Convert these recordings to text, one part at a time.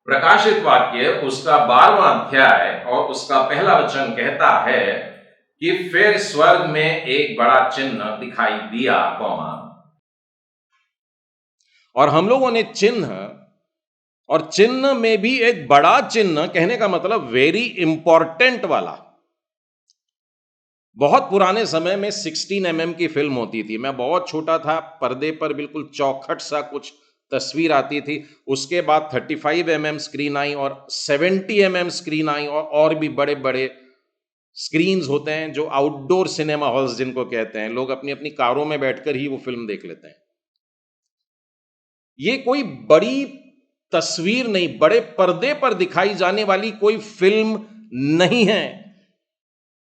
प्रकाशित वाक्य उसका 12वां अध्याय और उसका पहला वचन कहता है कि फिर स्वर्ग में एक बड़ा चिन्ह दिखाई दिया, कौमा। और हम लोगों ने चिन्ह, और चिन्ह में भी एक बड़ा चिन्ह, कहने का मतलब वेरी इंपॉर्टेंट वाला। बहुत पुराने समय में 16 mm की फिल्म होती थी। मैं बहुत छोटा था, पर्दे पर बिल्कुल चौखट सा कुछ तस्वीर आती थी। उसके बाद 35 mm स्क्रीन आई और 70 mm स्क्रीन आई, और भी बड़े बड़े स्क्रीन्स होते हैं जो आउटडोर सिनेमा हॉल्स जिनको कहते हैं। लोग अपनी अपनी कारों में बैठकर ही वो फिल्म देख लेते हैं। ये कोई बड़ी तस्वीर नहीं, बड़े पर्दे पर दिखाई जाने वाली कोई फिल्म नहीं है।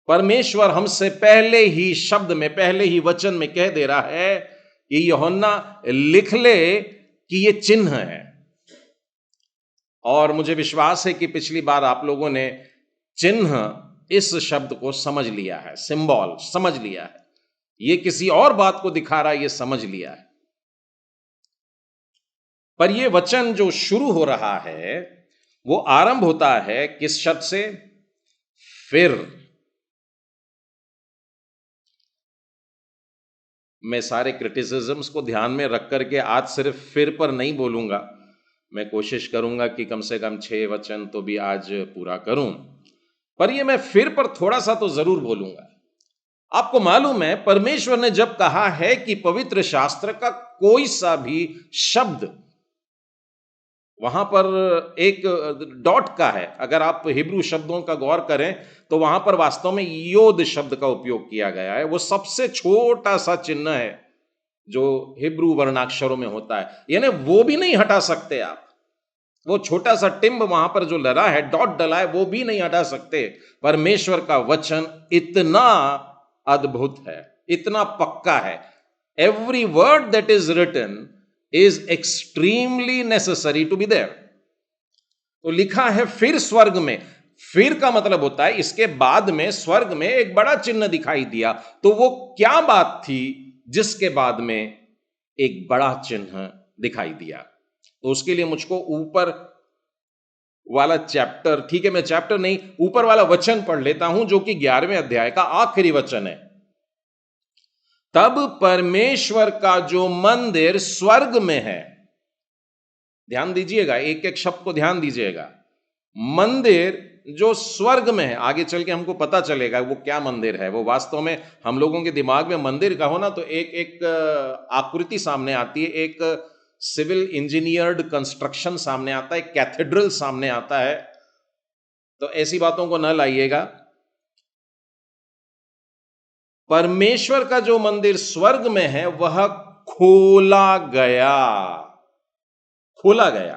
परमेश्वर हमसे पहले ही शब्द में, पहले ही वचन में कह दे रहा है कि यूहन्ना लिख ले कि ये चिन्ह है। और मुझे विश्वास है कि पिछली बार आप लोगों ने चिन्ह इस शब्द को समझ लिया है, सिंबल समझ लिया है। ये किसी और बात को दिखा रहा है, ये समझ लिया है। पर ये वचन जो शुरू हो रहा है वो आरंभ होता है किस शब्द से? फिर। मैं सारे क्रिटिसिज्म्स को ध्यान में रख करके आज सिर्फ फिर पर नहीं बोलूंगा। मैं कोशिश करूंगा कि कम से कम 6 वचन तो भी आज पूरा करूं, पर ये मैं फिर पर थोड़ा सा तो जरूर बोलूंगा। आपको मालूम है, परमेश्वर ने जब कहा है कि पवित्र शास्त्र का कोई सा भी शब्द, वहां पर एक डॉट का है। अगर आप हिब्रू शब्दों का गौर करें तो वहां पर वास्तव में योद शब्द का उपयोग किया गया है। वो सबसे छोटा सा चिन्ह है जो हिब्रू वर्णाक्षरों में होता है, यानी वो भी नहीं हटा सकते आप। वो छोटा सा टिम्ब वहां पर जो लगा है, डॉट डला है, वो भी नहीं हटा सकते। परमेश्वर का वचन इतना अद्भुत है, इतना पक्का है। Every word that is written is extremely necessary to be there. तो लिखा है फिर स्वर्ग में। फिर का मतलब होता है इसके बाद में स्वर्ग में एक बड़ा चिन्ह दिखाई दिया। तो वो क्या बात थी जिसके बाद में एक बड़ा चिन्ह दिखाई दिया? तो उसके लिए मुझको ऊपर वाला चैप्टर, ठीक है मैं चैप्टर नहीं, ऊपर वाला वचन पढ़ लेता हूं जो कि 11वें अध्याय का आखिरी वचन है। तब परमेश्वर का जो मंदिर स्वर्ग में है, ध्यान दीजिएगा, एक एक शब्द को ध्यान दीजिएगा। मंदिर जो स्वर्ग में है, आगे चल के हमको पता चलेगा वो क्या मंदिर है। वो वास्तव में हम लोगों के दिमाग में मंदिर का हो ना तो एक एक आकृति सामने आती है, एक सिविल इंजीनियर्ड कंस्ट्रक्शन सामने आता है, कैथेड्रल सामने आता है। तो ऐसी बातों को न लाइएगा। परमेश्वर का जो मंदिर स्वर्ग में है वह खोला गया, खोला गया।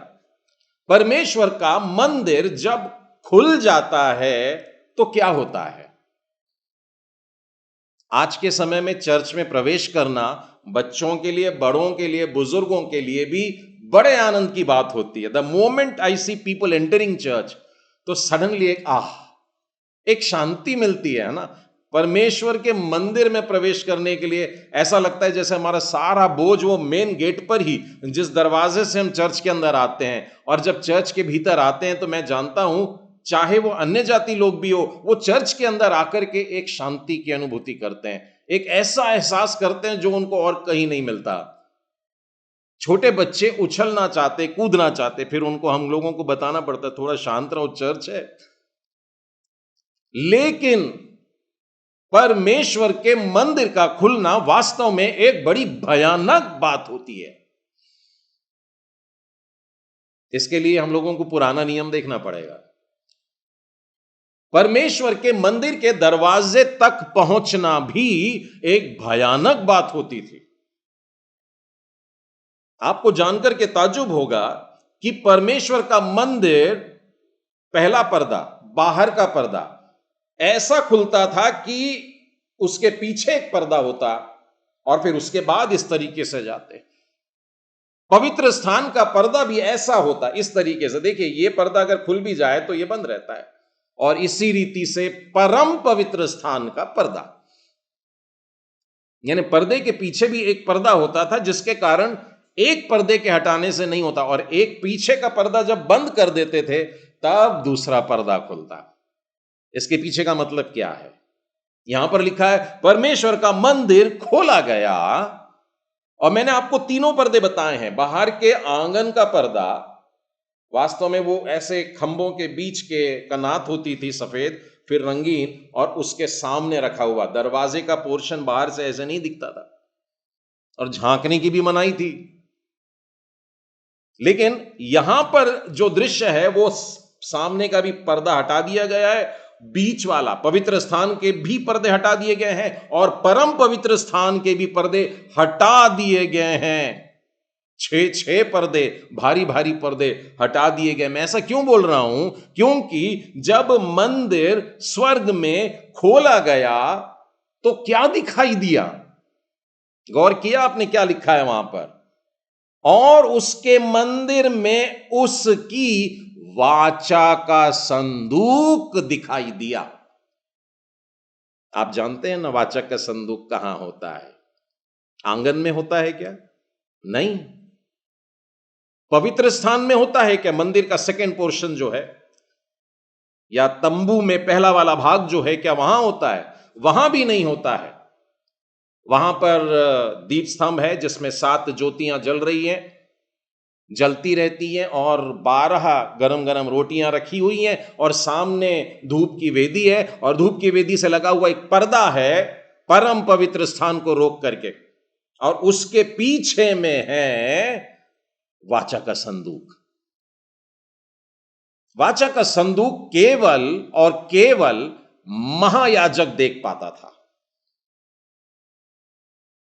परमेश्वर का मंदिर जब खुल जाता है तो क्या होता है? आज के समय में चर्च में प्रवेश करना बच्चों के लिए, बड़ों के लिए, बुजुर्गों के लिए भी बड़े आनंद की बात होती है। The moment I see people entering church, तो सडनली एक शांति मिलती है ना। परमेश्वर के मंदिर में प्रवेश करने के लिए ऐसा लगता है जैसे हमारा सारा बोझ वो मेन गेट पर ही, जिस दरवाजे से हम चर्च के अंदर आते हैं, और जब चर्च के भीतर आते हैं तो मैं जानता हूं चाहे वो अन्य जाति लोग भी हो, वो चर्च के अंदर आकर के एक शांति की अनुभूति करते हैं, एक ऐसा एहसास करते हैं जो उनको और कहीं नहीं मिलता। छोटे बच्चे उछलना चाहते, कूदना चाहते, फिर उनको हम लोगों को बताना पड़ता है थोड़ा शांत रहो, चर्च है। लेकिन परमेश्वर के मंदिर का खुलना वास्तव में एक बड़ी भयानक बात होती है। इसके लिए हम लोगों को पुराना नियम देखना पड़ेगा। परमेश्वर के मंदिर के दरवाजे तक पहुंचना भी एक भयानक बात होती थी। आपको जानकर के ताज्जुब होगा कि परमेश्वर का मंदिर, पहला पर्दा, बाहर का पर्दा ऐसा खुलता था कि उसके पीछे एक पर्दा होता और फिर उसके बाद इस तरीके से जाते। पवित्र स्थान का पर्दा भी ऐसा होता, इस तरीके से। देखिए, यह पर्दा अगर खुल भी जाए तो यह बंद रहता है, और इसी रीति से परम पवित्र स्थान का पर्दा, यानी पर्दे के पीछे भी एक पर्दा होता था जिसके कारण एक पर्दे के हटाने से नहीं होता, और एक पीछे का पर्दा जब बंद कर देते थे तब दूसरा पर्दा खुलता। इसके पीछे का मतलब क्या है? यहां पर लिखा है परमेश्वर का मंदिर खोला गया, और मैंने आपको तीनों पर्दे बताए हैं। बाहर के आंगन का पर्दा वास्तव में वो ऐसे खंभों के बीच के कनात होती थी सफेद, फिर रंगीन, और उसके सामने रखा हुआ दरवाजे का पोर्शन बाहर से ऐसे नहीं दिखता था, और झांकने की भी मनाही थी। लेकिन यहां पर जो दृश्य है वो सामने का भी पर्दा हटा दिया गया है, बीच वाला पवित्र स्थान के भी पर्दे हटा दिए गए हैं, और परम पवित्र स्थान के भी पर्दे हटा दिए गए हैं। 6 पर्दे, भारी भारी पर्दे हटा दिए गए। मैं ऐसा क्यों बोल रहा हूं? क्योंकि जब मंदिर स्वर्ग में खोला गया तो क्या दिखाई दिया? गौर किया आपने क्या लिखा है वहां पर? और उसके मंदिर में उसकी वाचा का संदूक दिखाई दिया। आप जानते हैं ना वाचा का संदूक कहां होता है? आंगन में होता है क्या? नहीं। पवित्र स्थान में होता है क्या? मंदिर का सेकंड पोर्शन जो है, या तंबू में पहला वाला भाग जो है, क्या वहां होता है? वहां भी नहीं होता है। वहां पर दीप स्तंभ है जिसमें 7 ज्योतियां जल रही हैं, जलती रहती हैं, और 12 गरम गरम रोटियां रखी हुई हैं, और सामने धूप की वेदी है, और धूप की वेदी से लगा हुआ एक पर्दा है परम पवित्र स्थान को रोक करके, और उसके पीछे में है वाचा का संदूक। वाचा का संदूक केवल और केवल महायाजक देख पाता था।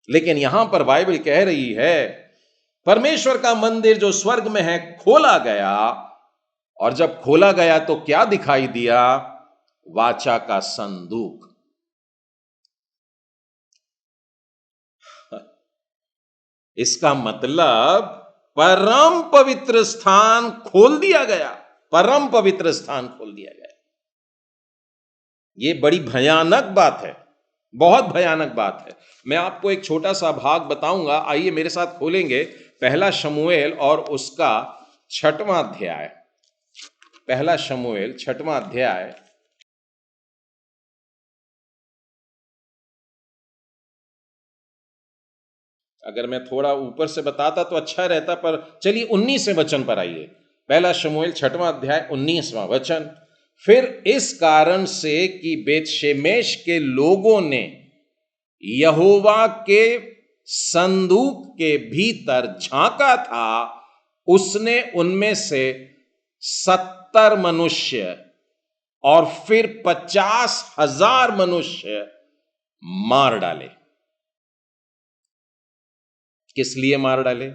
लेकिन यहां पर बाइबल कह रही है परमेश्वर का मंदिर जो स्वर्ग में है खोला गया, और जब खोला गया तो क्या दिखाई दिया? वाचा का संदूक। इसका मतलब परम पवित्र स्थान खोल दिया गया। परम पवित्र स्थान खोल दिया गया। यह बड़ी भयानक बात है, बहुत भयानक बात है। मैं आपको एक छोटा सा भाग बताऊंगा। आइए मेरे साथ खोलेंगे पहला शमूएल और उसका 6वां अध्याय। पहला शमूएल 6वां अध्याय। अगर मैं थोड़ा ऊपर से बताता तो अच्छा रहता, पर चलिए 19वें वचन पर आइए। पहला शमूएल 6वां अध्याय 19वां वचन। फिर इस कारण से कि बेतशेमेश के लोगों ने यहोवा के संदूक के भीतर झांका था, उसने उनमें से 70 मनुष्य और फिर 50,000 मनुष्य मार डाले। किस लिए मार डाले?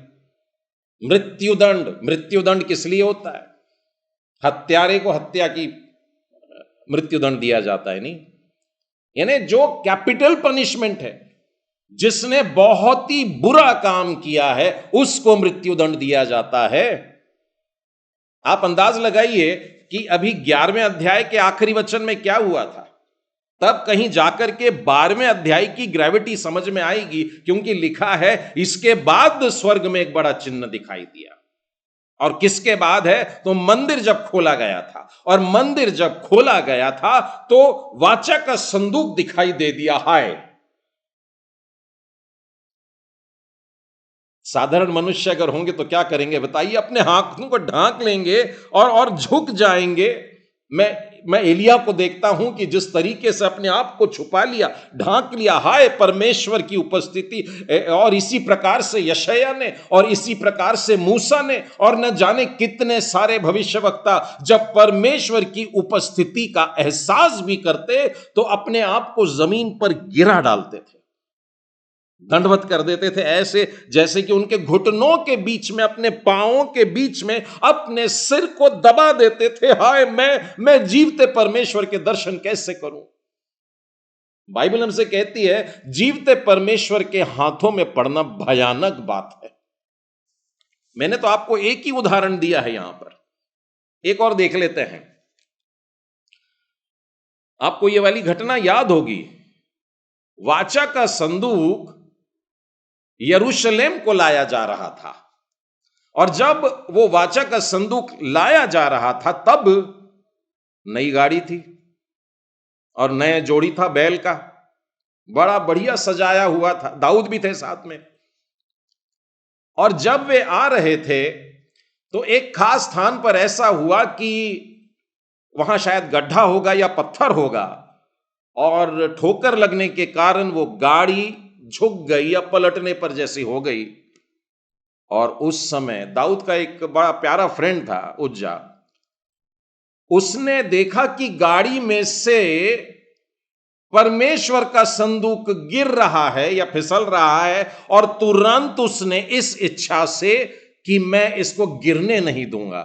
मृत्युदंड। मृत्युदंड किस लिए होता है? हत्यारे को हत्या की मृत्युदंड दिया जाता है, नहीं? यानी जो कैपिटल पनिशमेंट है, जिसने बहुत ही बुरा काम किया है, उसको मृत्युदंड दिया जाता है। आप अंदाज लगाइए कि अभी 11वें अध्याय के आखिरी वचन में क्या हुआ था। तब कहीं जाकर के 12वें अध्याय की ग्रेविटी समझ में आएगी, क्योंकि लिखा है इसके बाद स्वर्ग में एक बड़ा चिन्ह दिखाई दिया। और किसके बाद है? तो मंदिर जब खोला गया था, और मंदिर जब खोला गया था तो वाचा का संदूक दिखाई दे दिया। हाय, साधारण मनुष्य अगर होंगे तो क्या करेंगे बताइए? अपने हाथों को ढांक लेंगे और झुक जाएंगे। मैं एलिया को देखता हूं कि जिस तरीके से अपने आप को छुपा लिया, ढांक लिया, हाय परमेश्वर की उपस्थिति। और इसी प्रकार से यशायाह ने, और इसी प्रकार से मूसा ने, और न जाने कितने सारे भविष्यवक्ता जब परमेश्वर की उपस्थिति का एहसास भी करते तो अपने आप को जमीन पर गिरा डालते थे, दंडवत कर देते थे, ऐसे जैसे कि उनके घुटनों के बीच में, अपने पांवों के बीच में अपने सिर को दबा देते थे। हाय, मैं जीवते परमेश्वर के दर्शन कैसे करूं? बाइबल हमसे कहती है जीवते परमेश्वर के हाथों में पड़ना भयानक बात है। मैंने तो आपको एक ही उदाहरण दिया है, यहां पर एक और देख लेते हैं। आपको यह वाली घटना याद होगी। वाचा का संदूक यरूशलेम को लाया जा रहा था। और जब वो वाचा का संदूक लाया जा रहा था तब नई गाड़ी थी और नया जोड़ी था बैल का, बड़ा बढ़िया सजाया हुआ था, दाऊद भी थे साथ में। और जब वे आ रहे थे तो एक खास स्थान पर ऐसा हुआ कि वहां शायद गड्ढा होगा या पत्थर होगा, और ठोकर लगने के कारण वो गाड़ी झुक गई या पलटने पर जैसी हो गई। और उस समय दाऊद का एक बड़ा प्यारा फ्रेंड था उज्जा, उसने देखा कि गाड़ी में से परमेश्वर का संदूक गिर रहा है या फिसल रहा है, और तुरंत उसने इस इच्छा से कि मैं इसको गिरने नहीं दूंगा।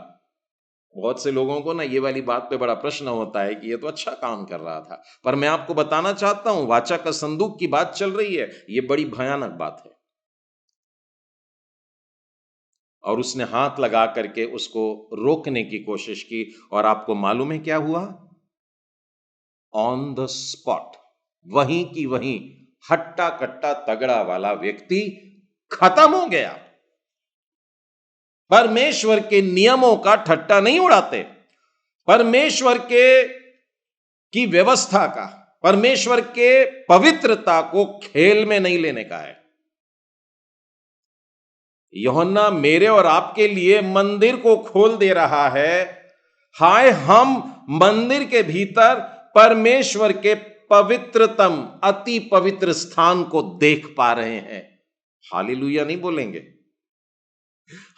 बहुत से लोगों को ना ये वाली बात पे बड़ा प्रश्न होता है कि ये तो अच्छा काम कर रहा था, पर मैं आपको बताना चाहता हूं वाचा का संदूक की बात चल रही है, ये बड़ी भयानक बात है। और उसने हाथ लगा करके उसको रोकने की कोशिश की, और आपको मालूम है क्या हुआ? ऑन द स्पॉट, वहीं की वहीं हट्टा कट्टा तगड़ा वाला व्यक्ति खत्म हो गया। परमेश्वर के नियमों का ठट्टा नहीं उड़ाते, परमेश्वर की व्यवस्था का, परमेश्वर के पवित्रता को खेल में नहीं लेने का है। यूहन्ना मेरे और आपके लिए मंदिर को खोल दे रहा है। हाय, हम मंदिर के भीतर परमेश्वर के पवित्रतम अति पवित्र स्थान को देख पा रहे हैं। हालेलुया नहीं बोलेंगे?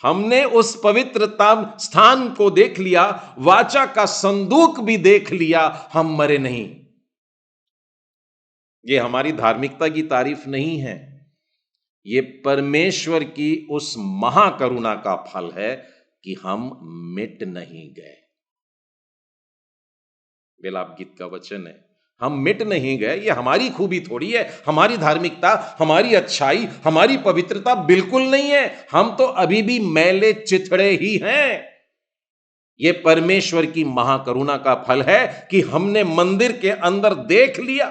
हमने उस पवित्रतम स्थान को देख लिया, वाचा का संदूक भी देख लिया, हम मरे नहीं। ये हमारी धार्मिकता की तारीफ नहीं है, ये परमेश्वर की उस महाकरुणा का फल है कि हम मिट नहीं गए। विलाप गीत का वचन है, हम मिट नहीं गए। ये हमारी खूबी थोड़ी है, हमारी धार्मिकता, हमारी अच्छाई, हमारी पवित्रता बिल्कुल नहीं है। हम तो अभी भी मैले चिथड़े ही हैं। ये परमेश्वर की महाकरुणा का फल है कि हमने मंदिर के अंदर देख लिया।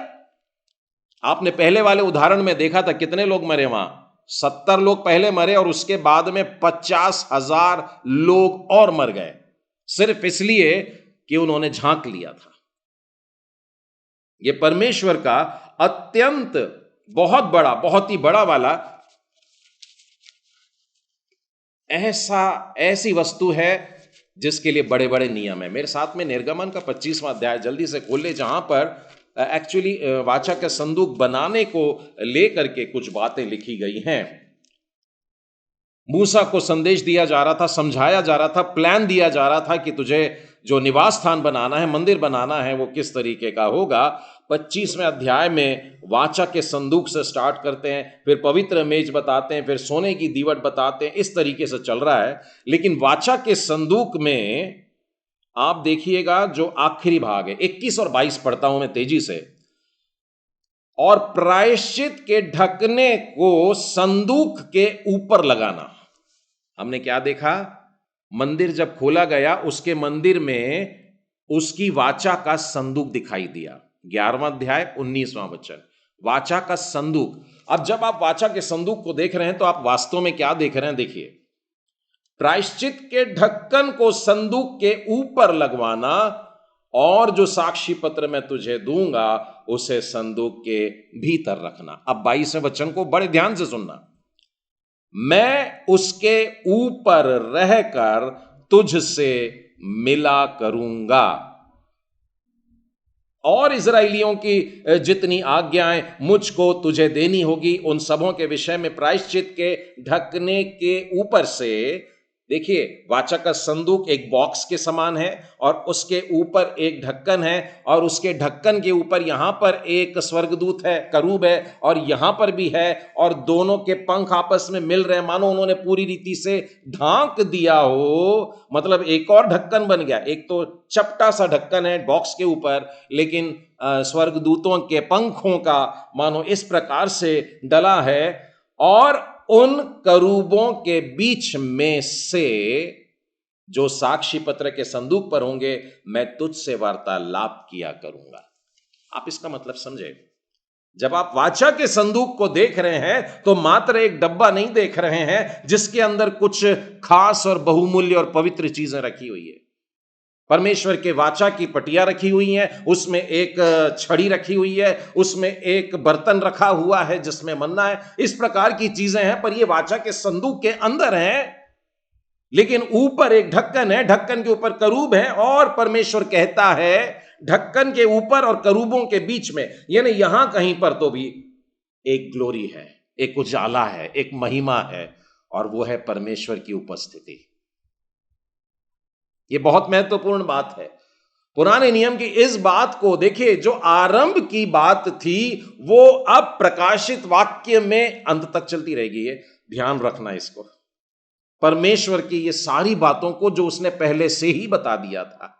आपने पहले वाले उदाहरण में देखा था कितने लोग मरे वहां? 70 लोग पहले मरे और उसके बाद में 50,000 लोग और मर गए, सिर्फ इसलिए कि उन्होंने झांक लिया था। यह परमेश्वर का अत्यंत बहुत बड़ा, बहुत ही बड़ा वाला ऐसी वस्तु है जिसके लिए बड़े बड़े नियम है। मेरे साथ में निर्गमन का 25वां अध्याय जल्दी से खोल ले, जहां पर एक्चुअली वाचा के संदूक बनाने को लेकर के कुछ बातें लिखी गई हैं। मूसा को संदेश दिया जा रहा था, समझाया जा रहा था, प्लान दिया जा रहा था कि तुझे जो निवास स्थान बनाना है, मंदिर बनाना है, वो किस तरीके का होगा। 25वें अध्याय में वाचा के संदूक से स्टार्ट करते हैं, फिर पवित्र मेज बताते हैं, फिर सोने की दीवट बताते हैं, इस तरीके से चल रहा है। लेकिन वाचा के संदूक में आप देखिएगा जो आखिरी भाग है, 21 और 22 पढ़ता हूं मैं तेजी से। और प्रायश्चित के ढकने को संदूक के ऊपर लगाना। हमने क्या देखा? मंदिर जब खोला गया, उसके मंदिर में उसकी वाचा का संदूक दिखाई दिया। 11वां अध्याय 19वां वचन, वाचा का संदूक। अब जब आप वाचा के संदूक को देख रहे हैं तो आप वास्तव में क्या देख रहे हैं? देखिए, प्रायश्चित के ढक्कन को संदूक के ऊपर लगवाना, और जो साक्षी पत्र मैं तुझे दूंगा उसे संदूक के भीतर रखना। अब 22वें वचन को बड़े ध्यान से सुनना। मैं उसके ऊपर रहकर तुझसे मिला करूंगा, और इजराइलियों की जितनी आज्ञाएं मुझको तुझे देनी होगी, उन सबों के विषय में प्रायश्चित के ढकने के ऊपर से। देखिए, वाचा का संदूक एक बॉक्स के समान है, और उसके ऊपर एक ढक्कन है, और उसके ढक्कन के ऊपर यहां पर एक स्वर्गदूत है, करूब है, और यहां पर भी है, और दोनों के पंख आपस में मिल रहे हैं, मानो उन्होंने पूरी रीति से ढांक दिया हो। मतलब एक और ढक्कन बन गया। एक तो चपटा सा ढक्कन है बॉक्स के ऊपर, लेकिन स्वर्गदूतों के पंखों का मानो इस प्रकार से डला है, और उन करूबों के बीच में से जो साक्षी पत्र के संदूक पर होंगे, मैं तुझसे वार्तालाप किया करूंगा। आप इसका मतलब समझे? जब आप वाचा के संदूक को देख रहे हैं तो मात्र एक डब्बा नहीं देख रहे हैं जिसके अंदर कुछ खास और बहुमूल्य और पवित्र चीजें रखी हुई है। परमेश्वर के वाचा की पटिया रखी हुई है, उसमें एक छड़ी रखी हुई है, उसमें एक बर्तन रखा हुआ है जिसमें मन्ना है। इस प्रकार की चीजें हैं, पर ये वाचा के संदूक के अंदर हैं। लेकिन ऊपर एक ढक्कन है, ढक्कन के ऊपर करूब है, और परमेश्वर कहता है ढक्कन के ऊपर और करूबों के बीच में, यानी यहां कहीं पर तो भी एक ग्लोरी है, एक उजाला है, एक महिमा है, और वो है परमेश्वर की उपस्थिति। ये बहुत महत्वपूर्ण बात है। पुराने नियम की इस बात को देखिए, जो आरंभ की बात थी वो अब प्रकाशित वाक्य में अंत तक चलती रहेगी। ये ध्यान रखना इसको, परमेश्वर की ये सारी बातों को जो उसने पहले से ही बता दिया था।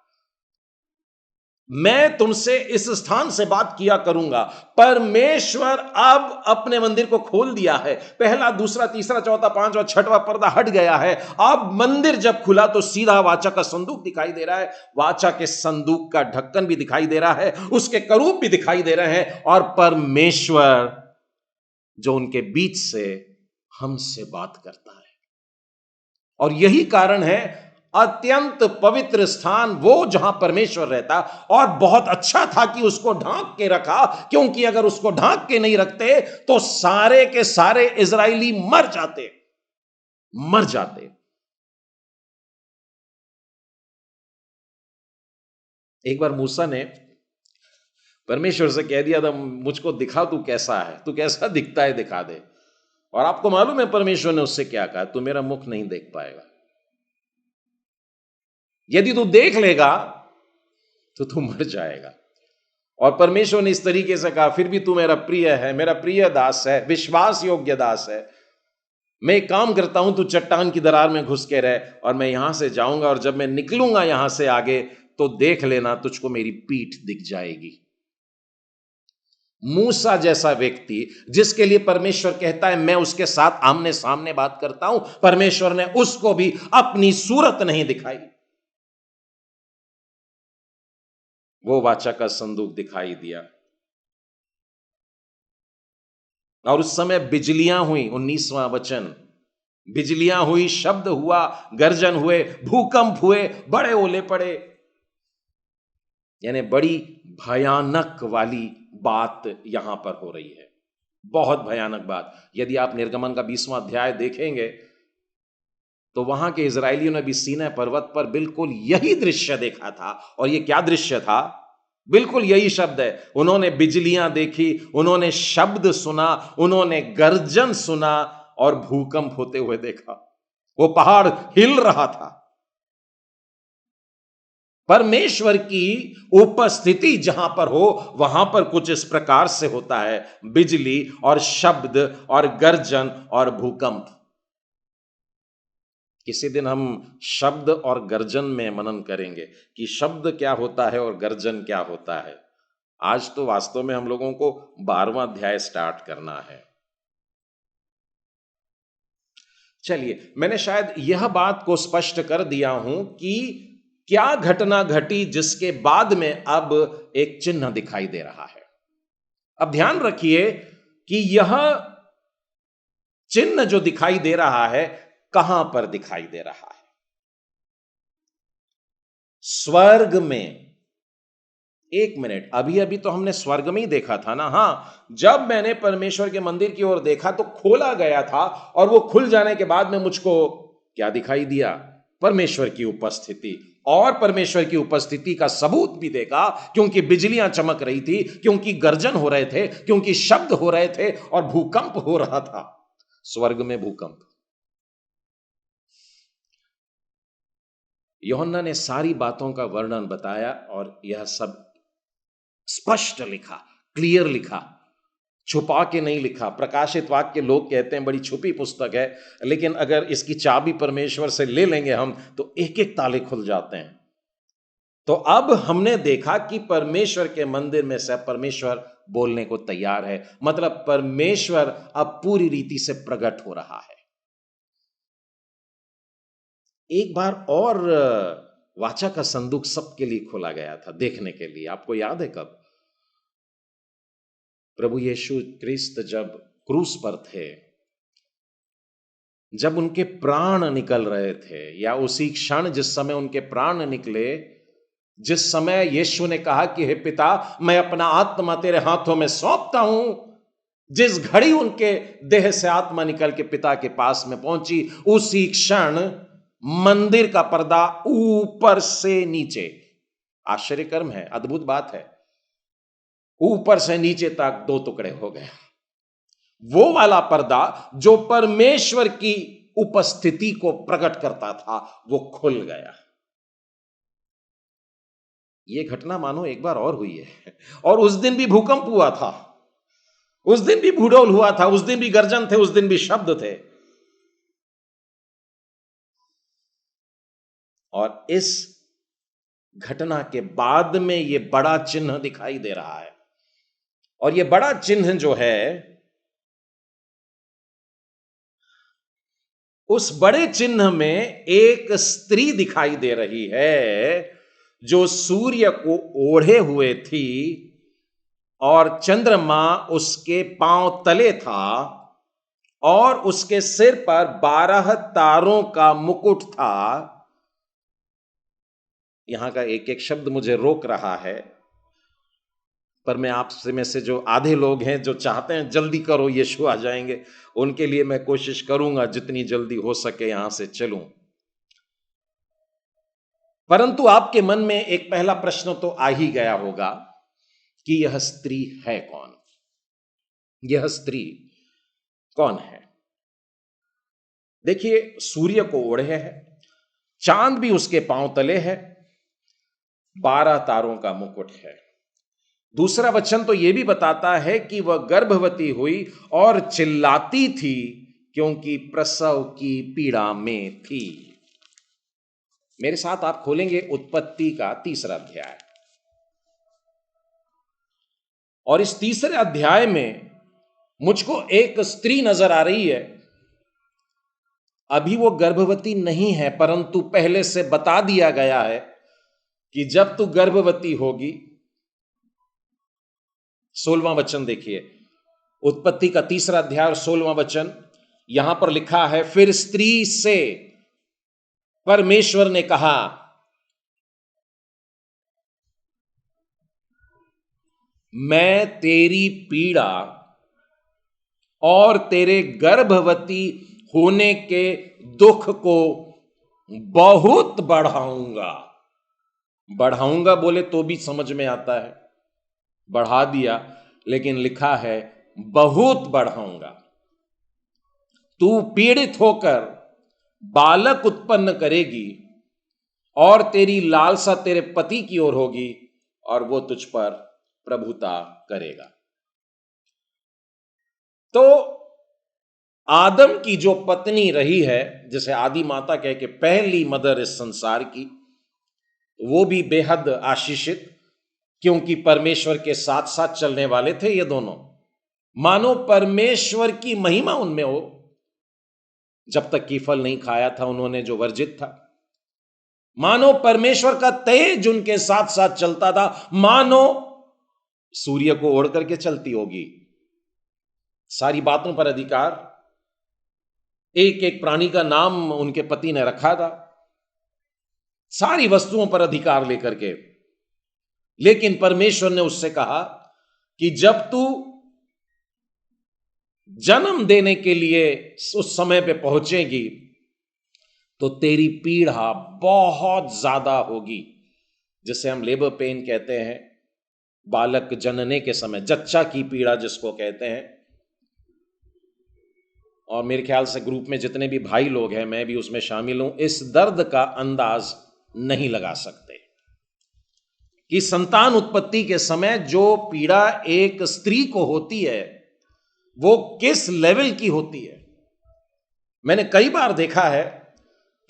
मैं तुमसे इस स्थान से बात किया करूंगा। परमेश्वर अब अपने मंदिर को खोल दिया है। पहला, दूसरा, तीसरा, चौथा, पांचवा, छठवां पर्दा हट गया है। अब मंदिर जब खुला तो सीधा वाचा का संदूक दिखाई दे रहा है। वाचा के संदूक का ढक्कन भी दिखाई दे रहा है, उसके करूब भी दिखाई दे रहे हैं, और परमेश्वर जो उनके बीच से हमसे बात करता है। और यही कारण है अत्यंत पवित्र स्थान वो जहां परमेश्वर रहता, और बहुत अच्छा था कि उसको ढांक के रखा, क्योंकि अगर उसको ढांक के नहीं रखते तो सारे के सारे इजरायली मर जाते। एक बार मूसा ने परमेश्वर से कह दिया था, मुझको दिखा तू कैसा है, तू कैसा दिखता है दिखा दे। और आपको मालूम है परमेश्वर ने उससे क्या कहा? तू मेरा मुख नहीं देख पाएगा। यदि तू देख लेगा तो तू मर जाएगा। और परमेश्वर ने इस तरीके से कहा, फिर भी तू मेरा प्रिय है, मेरा प्रिय दास है, विश्वास योग्य दास है। मैं एक काम करता हूं, तू चट्टान की दरार में घुस के रह, और मैं यहां से जाऊंगा, और जब मैं निकलूंगा यहां से आगे तो देख लेना, तुझको मेरी पीठ दिख जाएगी। मूसा जैसा व्यक्ति जिसके लिए परमेश्वर कहता है मैं उसके साथ आमने सामने बात करता हूं, परमेश्वर ने उसको भी अपनी सूरत नहीं दिखाई। वो वाचा का संदूक दिखाई दिया, और उस समय बिजलियां हुई। 19वां वचन, बिजलियां हुई, शब्द हुआ, गर्जन हुए, भूकंप हुए, बड़े ओले पड़े। यानी बड़ी भयानक वाली बात यहां पर हो रही है, बहुत भयानक बात। यदि आप निर्गमन का 20वां अध्याय देखेंगे तो वहां के इजरायलियों ने भी सीनै पर्वत पर बिल्कुल यही दृश्य देखा था। और ये क्या दृश्य था? बिल्कुल यही शब्द है। उन्होंने बिजलियां देखी, उन्होंने शब्द सुना, उन्होंने गर्जन सुना, और भूकंप होते हुए देखा। वो पहाड़ हिल रहा था। परमेश्वर की उपस्थिति जहां पर हो वहां पर कुछ इस प्रकार से होता है, बिजली और शब्द और गर्जन और भूकंप। किसी दिन हम शब्द और गर्जन में मनन करेंगे कि शब्द क्या होता है और गर्जन क्या होता है। आज तो वास्तव में हम लोगों को 12वां अध्याय स्टार्ट करना है। चलिए, मैंने शायद यह बात को स्पष्ट कर दिया हूं कि क्या घटना घटी जिसके बाद में अब एक चिन्ह दिखाई दे रहा है। अब ध्यान रखिए कि यह चिन्ह जो दिखाई दे रहा है कहां पर दिखाई दे रहा है? स्वर्ग में। एक मिनट, अभी अभी तो हमने स्वर्ग में ही देखा था ना। हां, जब मैंने परमेश्वर के मंदिर की ओर देखा तो खोला गया था, और वो खुल जाने के बाद में मुझको क्या दिखाई दिया? परमेश्वर की उपस्थिति। और परमेश्वर की उपस्थिति का सबूत भी देखा, क्योंकि बिजलियां चमक रही थी, क्योंकि गर्जन हो रहे थे, क्योंकि शब्द हो रहे थे, और भूकंप हो रहा था। स्वर्ग में भूकंप। यूहन्ना ने सारी बातों का वर्णन बताया, और यह सब स्पष्ट लिखा, क्लियर लिखा, छुपा के नहीं लिखा। प्रकाशित वाक्य लोग कहते हैं बड़ी छुपी पुस्तक है, लेकिन अगर इसकी चाबी परमेश्वर से ले लेंगे हम तो एक एक ताले खुल जाते हैं। तो अब हमने देखा कि परमेश्वर के मंदिर में से परमेश्वर बोलने को तैयार है, मतलब परमेश्वर अब पूरी रीति से प्रकट हो रहा है। एक बार और वाचा का संदूक सबके लिए खोला गया था देखने के लिए। आपको याद है कब? प्रभु यीशु क्रिस्त जब क्रूस पर थे, जब उनके प्राण निकल रहे थे, या उसी क्षण जिस समय उनके प्राण निकले, जिस समय यीशु ने कहा कि हे पिता, मैं अपना आत्मा तेरे हाथों में सौंपता हूं, जिस घड़ी उनके देह से आत्मा निकल के पिता के पास में पहुंची, उसी क्षण मंदिर का पर्दा ऊपर से नीचे, आश्चर्यकर्म है, अद्भुत बात है, ऊपर से नीचे तक दो टुकड़े हो गए। वो वाला पर्दा जो परमेश्वर की उपस्थिति को प्रकट करता था, वो खुल गया। ये घटना मानो एक बार और हुई है। और उस दिन भी भूकंप हुआ था, उस दिन भी भूडौल हुआ था, उस दिन भी गर्जन थे, उस दिन भी शब्द थे। और इस घटना के बाद में यह बड़ा चिन्ह दिखाई दे रहा है। और यह बड़ा चिन्ह जो है, उस बड़े चिन्ह में एक स्त्री दिखाई दे रही है जो सूर्य को ओढ़े हुए थी और चंद्रमा उसके पांव तले था और उसके सिर पर 12 तारों का मुकुट था। यहां का एक एक शब्द मुझे रोक रहा है, पर मैं आपसे में से जो आधे लोग हैं जो चाहते हैं जल्दी करो यीशु आ जाएंगे, उनके लिए मैं कोशिश करूंगा जितनी जल्दी हो सके यहां से चलूं। परंतु आपके मन में एक पहला प्रश्न तो आ ही गया होगा कि यह स्त्री है कौन? यह स्त्री कौन है? देखिए, सूर्य को ओढ़े है, चांद भी उसके पांव तले है, 12 तारों का मुकुट है। दूसरा वचन तो यह भी बताता है कि वह गर्भवती हुई और चिल्लाती थी क्योंकि प्रसव की पीड़ा में थी। मेरे साथ आप खोलेंगे उत्पत्ति का 3रा अध्याय, और इस 3रे अध्याय में मुझको एक स्त्री नजर आ रही है। अभी वो गर्भवती नहीं है, परंतु पहले से बता दिया गया है कि जब तू गर्भवती होगी। 16वां वचन देखिए, उत्पत्ति का 3रा अध्याय और 16वां वचन, यहां पर लिखा है, फिर स्त्री से परमेश्वर ने कहा, मैं तेरी पीड़ा और तेरे गर्भवती होने के दुख को बहुत बढ़ाऊंगा। बढ़ाऊंगा बोले तो भी समझ में आता है, बढ़ा दिया, लेकिन लिखा है बहुत बढ़ाऊंगा। तू पीड़ित होकर बालक उत्पन्न करेगी और तेरी लालसा तेरे पति की ओर होगी और वो तुझ पर प्रभुता करेगा। तो आदम की जो पत्नी रही है, जिसे आदि माता कह के, पहली मदर इस संसार की, वो भी बेहद आशीषित, क्योंकि परमेश्वर के साथ साथ चलने वाले थे ये दोनों। मानो परमेश्वर की महिमा उनमें हो। जब तक कि फल नहीं खाया था उन्होंने जो वर्जित था, मानो परमेश्वर का तेज उनके साथ साथ चलता था, मानो सूर्य को ओढ़ करके चलती होगी। सारी बातों पर अधिकार, एक एक प्राणी का नाम उनके पति ने रखा था, सारी वस्तुओं पर अधिकार लेकर के। लेकिन परमेश्वर ने उससे कहा कि जब तू जन्म देने के लिए उस समय पे पहुंचेगी तो तेरी पीड़ा बहुत ज्यादा होगी, जिसे हम लेबर पेन कहते हैं, बालक जनने के समय, जच्चा की पीड़ा जिसको कहते हैं। और मेरे ख्याल से ग्रुप में जितने भी भाई लोग हैं, मैं भी उसमें शामिल हूं, इस दर्द का अंदाज नहीं लगा सकते कि संतान उत्पत्ति के समय जो पीड़ा एक स्त्री को होती है वो किस लेवल की होती है। मैंने कई बार देखा है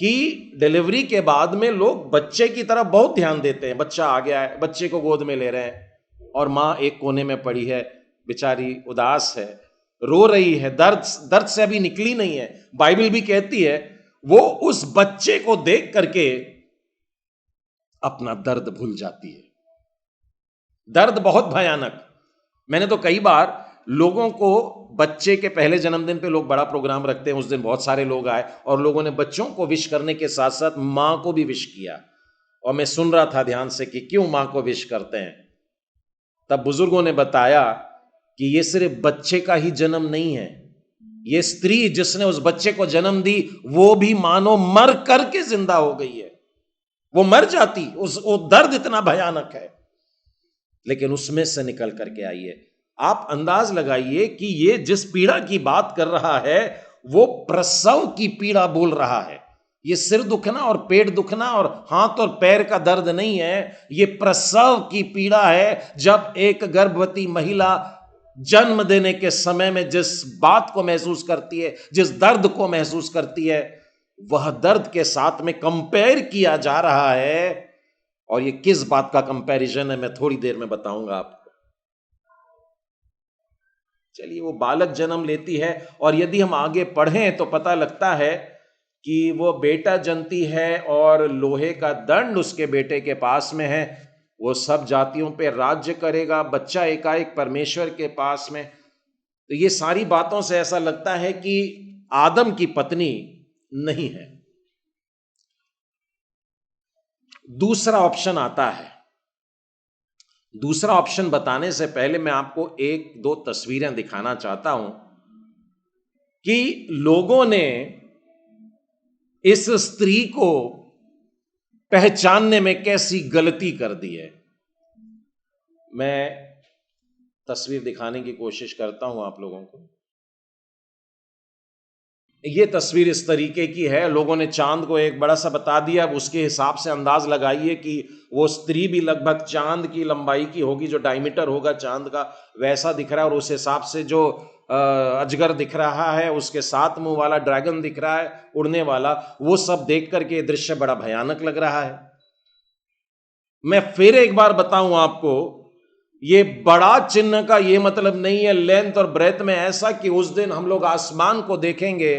कि डिलीवरी के बाद में लोग बच्चे की तरफ बहुत ध्यान देते हैं। बच्चा आ गया है, बच्चे को गोद में ले रहे हैं, और मां एक कोने में पड़ी है, बेचारी उदास है, रो रही है, दर्द से अभी निकली नहीं है। बाइबल भी कहती है वो उस बच्चे को देख करके अपना दर्द भूल जाती है। दर्द बहुत भयानक। मैंने तो कई बार लोगों को, बच्चे के पहले जन्मदिन पे लोग बड़ा प्रोग्राम रखते हैं, उस दिन बहुत सारे लोग आए और लोगों ने बच्चों को विश करने के साथ साथ मां को भी विश किया। और मैं सुन रहा था ध्यान से कि क्यों मां को विश करते हैं। तब बुजुर्गों ने बताया कि ये सिर्फ बच्चे का ही जन्म नहीं है, ये स्त्री जिसने उस बच्चे को जन्म दी वो भी मानो मर करके जिंदा हो गई है। वो मर जाती, वो दर्द इतना भयानक है, लेकिन उसमें से निकल करके आई है। आप अंदाज लगाइए कि ये जिस पीड़ा की बात कर रहा है वो प्रसव की पीड़ा बोल रहा है। ये सिर दुखना और पेट दुखना और हाथ और पैर का दर्द नहीं है, ये प्रसव की पीड़ा है। जब एक गर्भवती महिला जन्म देने के समय में जिस बात को महसूस करती है, जिस दर्द को महसूस करती है, वह दर्द के साथ में कंपेयर किया जा रहा है। और ये किस बात का कंपैरिजन है मैं थोड़ी देर में बताऊंगा आपको। चलिए, वो बालक जन्म लेती है और यदि हम आगे पढ़ें तो पता लगता है कि वो बेटा जनती है और लोहे का दंड उसके बेटे के पास में है। वो सब जातियों पे राज्य करेगा, बच्चा एकाएक परमेश्वर के पास में। तो ये सारी बातों से ऐसा लगता है कि आदम की पत्नी नहीं है। दूसरा ऑप्शन आता है। दूसरा ऑप्शन बताने से पहले मैं आपको एक दो तस्वीरें दिखाना चाहता हूं कि लोगों ने इस स्त्री को पहचानने में कैसी गलती कर दी है। मैं तस्वीर दिखाने की कोशिश करता हूं आप लोगों को। ये तस्वीर इस तरीके की है, लोगों ने चांद को एक बड़ा सा बता दिया। अब उसके हिसाब से अंदाज लगाइए कि वो स्त्री भी लगभग चांद की लंबाई की होगी, जो डायमीटर होगा चांद का वैसा दिख रहा है। और उस हिसाब से जो अजगर दिख रहा है, उसके सात मुंह वाला ड्रैगन दिख रहा है उड़ने वाला, वो सब देख करके ये दृश्य बड़ा भयानक लग रहा है। मैं फिर एक बार बताऊं आपको, ये बड़ा चिन्ह का ये मतलब नहीं है लेंथ और ब्रेथ में ऐसा कि उस दिन हम लोग आसमान को देखेंगे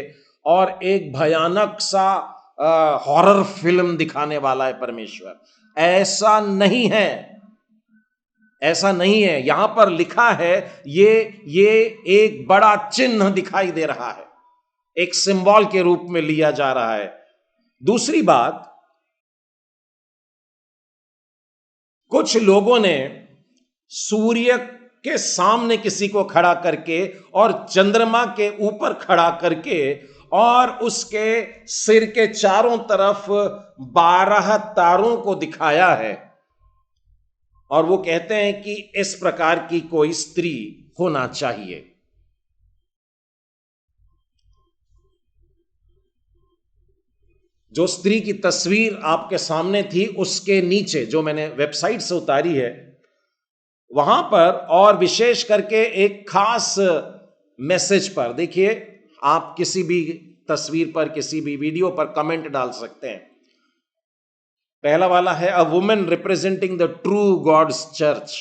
और एक भयानक सा हॉरर फिल्म दिखाने वाला है परमेश्वर। ऐसा नहीं है, ऐसा नहीं है। यहां पर लिखा है ये एक बड़ा चिन्ह दिखाई दे रहा है, एक सिंबल के रूप में लिया जा रहा है। दूसरी बात, कुछ लोगों ने सूर्य के सामने किसी को खड़ा करके और चंद्रमा के ऊपर खड़ा करके और उसके सिर के चारों तरफ 12 तारों को दिखाया है और वो कहते हैं कि इस प्रकार की कोई स्त्री होना चाहिए। जो स्त्री की तस्वीर आपके सामने थी उसके नीचे जो मैंने वेबसाइट से उतारी है, वहां पर और विशेष करके एक खास मैसेज पर देखिए, आप किसी भी तस्वीर पर, किसी भी वीडियो पर कमेंट डाल सकते हैं। पहला वाला है a women representing the true God's church.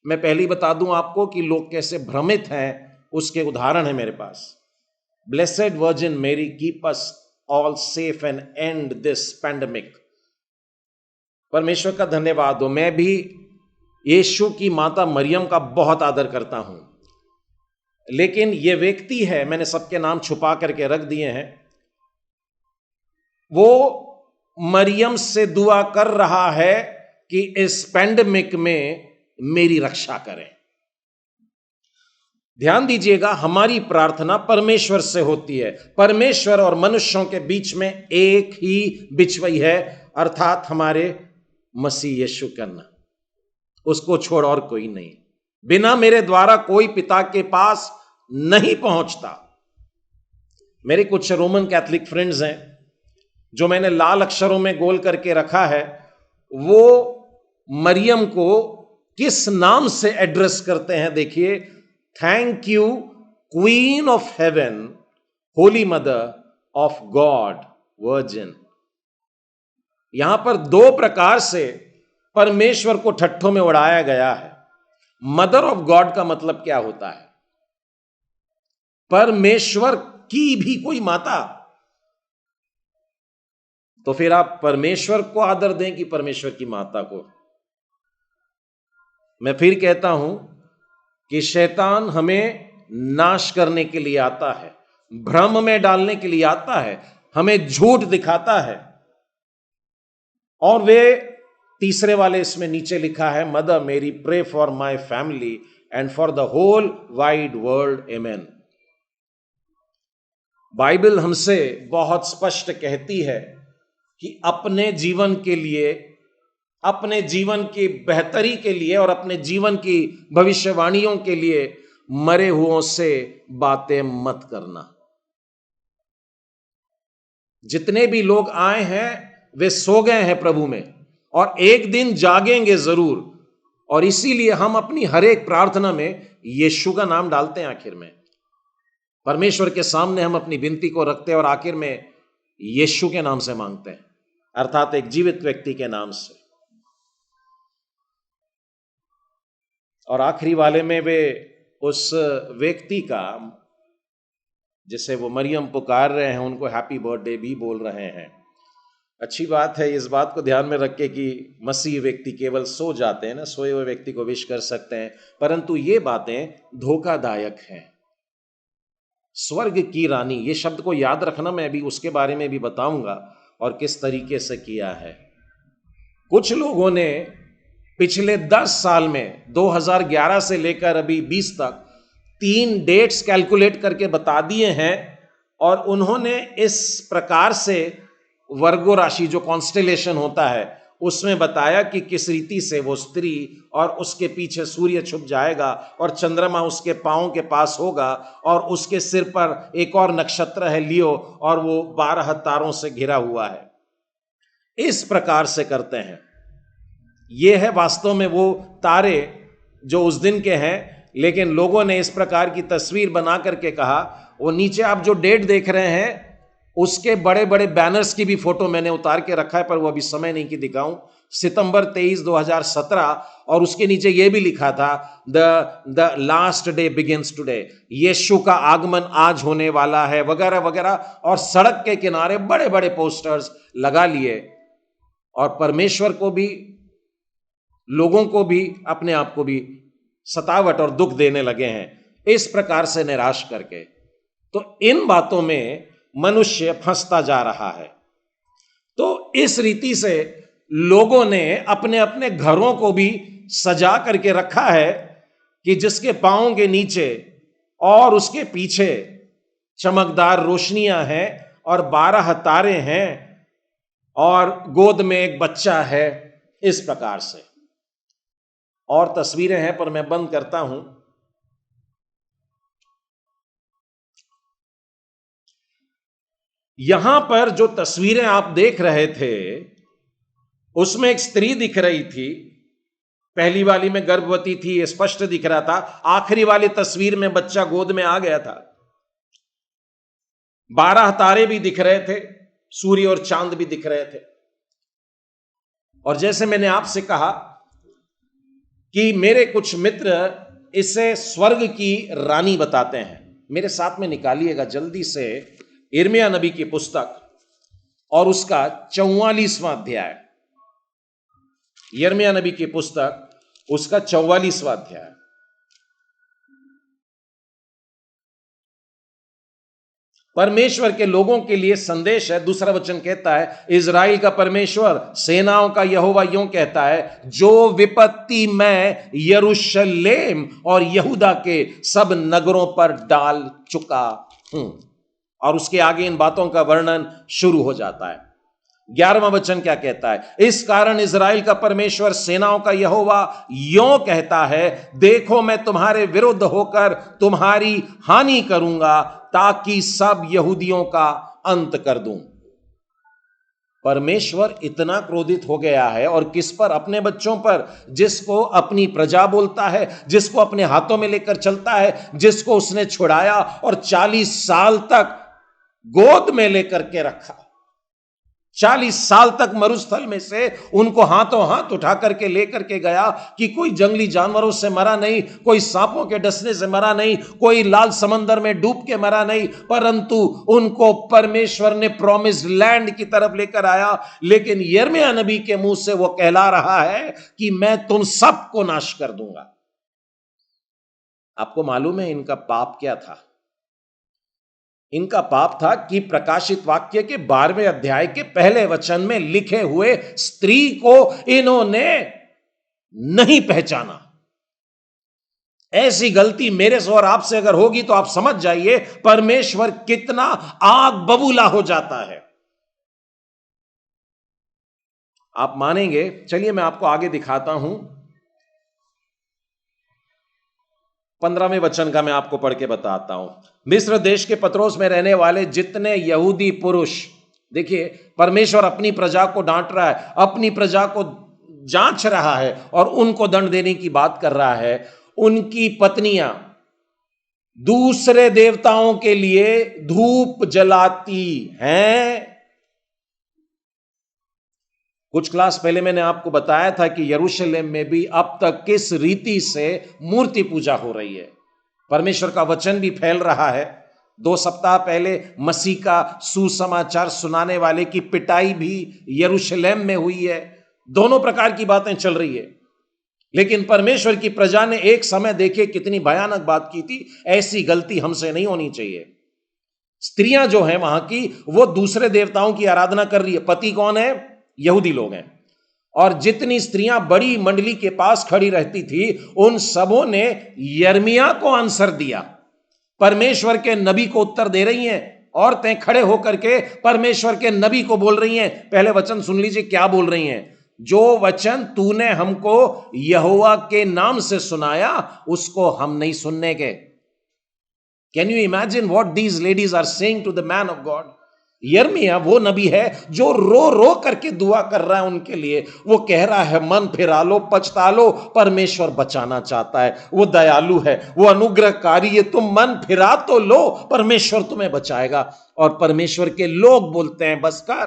मैं पहले ही बता दूं आपको कि लोग कैसे भ्रमित हैं, उसके उदाहरण है मेरे पास। ब्लेसेड वर्जिन मेरी keep us all safe and and this pandemic. परमेश्वर का धन्यवाद हो। मैं भी यीशु की माता मरियम का बहुत आदर करता हूं, लेकिन यह व्यक्ति है, मैंने सबके नाम छुपा करके रख दिए हैं, वो मरियम से दुआ कर रहा है कि इस पैंडेमिक में मेरी रक्षा करें। ध्यान दीजिएगा, हमारी प्रार्थना परमेश्वर से होती है। परमेश्वर और मनुष्यों के बीच में एक ही बिचवई है, अर्थात हमारे मसीह यीशु का नाम, उसको छोड़ और कोई नहीं। बिना मेरे द्वारा कोई पिता के पास नहीं पहुंचता। मेरे कुछ रोमन कैथोलिक फ्रेंड्स हैं जो मैंने लाल अक्षरों में गोल करके रखा है, वो मरियम को किस नाम से एड्रेस करते हैं। देखिए, thank you queen of haven, Holi mother of God, virgin. यहां पर दो प्रकार से परमेश्वर को ठट्ठों में उड़ाया गया है। मदर ऑफ गॉड का मतलब क्या होता है? परमेश्वर की भी कोई माता। तो फिर आप परमेश्वर को आदर दें कि परमेश्वर की माता को? मैं फिर कहता हूं, कि शैतान हमें नाश करने के लिए आता है, भ्रम में डालने के लिए आता है, हमें झूठ दिखाता है। और वे तीसरे वाले इसमें नीचे लिखा है, mother Mary pray for my family and for the whole wide world, amen. Bible हमसे बहुत स्पष्ट कहती है कि अपने जीवन के लिए, अपने जीवन की बेहतरी के लिए और अपने जीवन की भविष्यवाणियों के लिए मरे हुओं से बातें मत करना। जितने भी लोग आए हैं वे सो गए हैं प्रभु में, और एक दिन जागेंगे जरूर। और इसीलिए हम अपनी हर एक प्रार्थना में यीशु का नाम डालते हैं। आखिर में परमेश्वर के सामने हम अपनी विनती को रखते हैं और आखिर में यीशु के नाम से मांगते हैं, अर्थात एक जीवित व्यक्ति के नाम से। और आखिरी वाले में वे उस व्यक्ति का जिसे वो मरियम पुकार रहे हैं, उनको हैप्पी बर्थडे भी बोल रहे हैं। अच्छी बात है, इस बात को ध्यान में रख के कि मसीह व्यक्ति केवल सो जाते हैं ना, सोए हुए व्यक्ति को विश कर सकते हैं, परंतु ये बातें धोखादायक हैं। स्वर्ग की रानी, ये शब्द को याद रखना, मैं अभी उसके बारे में भी बताऊंगा और किस तरीके से किया है। कुछ लोगों ने पिछले 10 साल में 2011 से लेकर अभी 20 तक 3 डेट्स कैलकुलेट करके बता दिए हैं, और उन्होंने इस प्रकार से वर्गो राशि जो कॉन्स्टेलेशन होता है उसमें बताया कि किस रीति से वो स्त्री और उसके पीछे सूर्य छुप जाएगा और चंद्रमा उसके पांव के पास होगा और उसके सिर पर एक और नक्षत्र है लियो, और वो 12 तारों से घिरा हुआ है। इस प्रकार से करते हैं। ये है वास्तव में वो तारे जो उस दिन के हैं, लेकिन लोगों ने इस प्रकार की तस्वीर बना करके कहा। वो नीचे आप जो डेट देख रहे हैं उसके बड़े बड़े बैनर्स की भी फोटो मैंने उतार के रखा है, पर वो अभी समय नहीं कि दिखाऊं। सितंबर 23, 2017, और उसके नीचे ये भी लिखा था the last day begins today, यीशु का आगमन आज होने वाला है, वगैरह वगैरह। और सड़क के किनारे बड़े बड़े पोस्टर्स लगा लिए, और परमेश्वर को भी, लोगों को भी, अपने आप को भी सतावट और दुख देने लगे हैं, इस प्रकार से निराश करके। तो इन बातों में मनुष्य फंसता जा रहा है। तो इस रीति से लोगों ने अपने अपने घरों को भी सजा करके रखा है कि जिसके पांवों के नीचे और उसके पीछे चमकदार रोशनियां हैं और 12 तारे हैं और गोद में एक बच्चा है, इस प्रकार से। और तस्वीरें हैं, पर मैं बंद करता हूं। यहां पर जो तस्वीरें आप देख रहे थे उसमें एक स्त्री दिख रही थी। पहली वाली में गर्भवती थी, ये स्पष्ट दिख रहा था। आखिरी वाली तस्वीर में बच्चा गोद में आ गया था। 12 तारे भी दिख रहे थे, सूर्य और चांद भी दिख रहे थे। और जैसे मैंने आपसे कहा कि मेरे कुछ मित्र इसे स्वर्ग की रानी बताते हैं। मेरे साथ में निकालिएगा जल्दी से यिर्मयाह नबी की पुस्तक और उसका 44वां अध्याय। यिर्मयाह नबी की पुस्तक, उसका 44वां अध्याय। परमेश्वर के लोगों के लिए संदेश है। दूसरा वचन कहता है, इज़राइल का परमेश्वर, सेनाओं का यहोवा यूं कहता है, जो विपत्ति मैं यरूशलेम और यहूदा के सब नगरों पर डाल चुका हूं। और उसके आगे इन बातों का वर्णन शुरू हो जाता है। 11वां वचन क्या कहता है? इस कारण इज़राइल का परमेश्वर, सेनाओं का यहोवा यों कहता है, देखो मैं तुम्हारे विरुद्ध होकर तुम्हारी हानि करूंगा ताकि सब यहूदियों का अंत कर दूं। परमेश्वर इतना क्रोधित हो गया है, और किस पर? अपने बच्चों पर, जिसको अपनी प्रजा बोलता है, जिसको अपने हाथों में लेकर चलता है, जिसको उसने छुड़ाया और 40 साल तक गोद में लेकर के रखा। 40 साल तक मरुस्थल में से उनको हाथों हाथ उठा करके लेकर के गया कि कोई जंगली जानवरों से मरा नहीं, कोई सांपों के डसने से मरा नहीं, कोई लाल समंदर में डूब के मरा नहीं, परंतु उनको परमेश्वर ने प्रॉमिस्ड लैंड की तरफ लेकर आया। लेकिन यिर्मयाह नबी के मुंह से वो कहला रहा है कि मैं तुम सबको नाश कर दूंगा। आपको मालूम है इनका पाप क्या था? इनका पाप था कि प्रकाशित वाक्य के 12वें अध्याय के पहले वचन में लिखे हुए स्त्री को इन्होंने नहीं पहचाना। ऐसी गलती मेरे से और आपसे अगर होगी तो आप समझ जाइए परमेश्वर कितना आग बबूला हो जाता है। आप मानेंगे? चलिए मैं आपको आगे दिखाता हूं। 15वें वचन का मैं आपको पढ़ के बताता हूं। मिस्र देश के पत्रोस में रहने वाले जितने यहूदी पुरुष, देखिए परमेश्वर अपनी प्रजा को डांट रहा है, अपनी प्रजा को जांच रहा है और उनको दंड देने की बात कर रहा है। उनकी पत्नियां दूसरे देवताओं के लिए धूप जलाती हैं। कुछ क्लास पहले मैंने आपको बताया था कि यरूशलेम में भी अब तक किस रीति से मूर्ति पूजा हो रही है। परमेश्वर का वचन भी फैल रहा है। 2 सप्ताह पहले मसीह का सुसमाचार सुनाने वाले की पिटाई भी यरूशलेम में हुई है। दोनों प्रकार की बातें चल रही है, लेकिन परमेश्वर की प्रजा ने एक समय देखे कितनी भयानक बात की थी। ऐसी गलती हमसे नहीं होनी चाहिए। स्त्रियां जो हैं वहां की, वो दूसरे देवताओं की आराधना कर रही है। पति कौन है? यहूदी लोग हैं। और जितनी स्त्रियां बड़ी मंडली के पास खड़ी रहती थी, उन सबों ने यिर्मयाह को आंसर दिया, परमेश्वर के नबी को उत्तर दे रही हैं। औरतें खड़े होकर के परमेश्वर के नबी को बोल रही हैं। पहले वचन सुन लीजिए क्या बोल रही हैं। जो वचन तूने हमको यहोवा के नाम से सुनाया, उसको हम नहीं सुनने के। Can you imagine what these ladies are saying to the man of God? यिर्मयाह वो नबी है जो रो रो करके दुआ कर रहा है उनके लिए। वो कह रहा है मन फिरा लो, पछता लो, परमेश्वर बचाना चाहता है। वो दयालु है, वो अनुग्रहकारी है। तुम मन फिरा तो लो, परमेश्वर तुम्हें बचाएगा। और परमेश्वर के लोग बोलते हैं बस कर।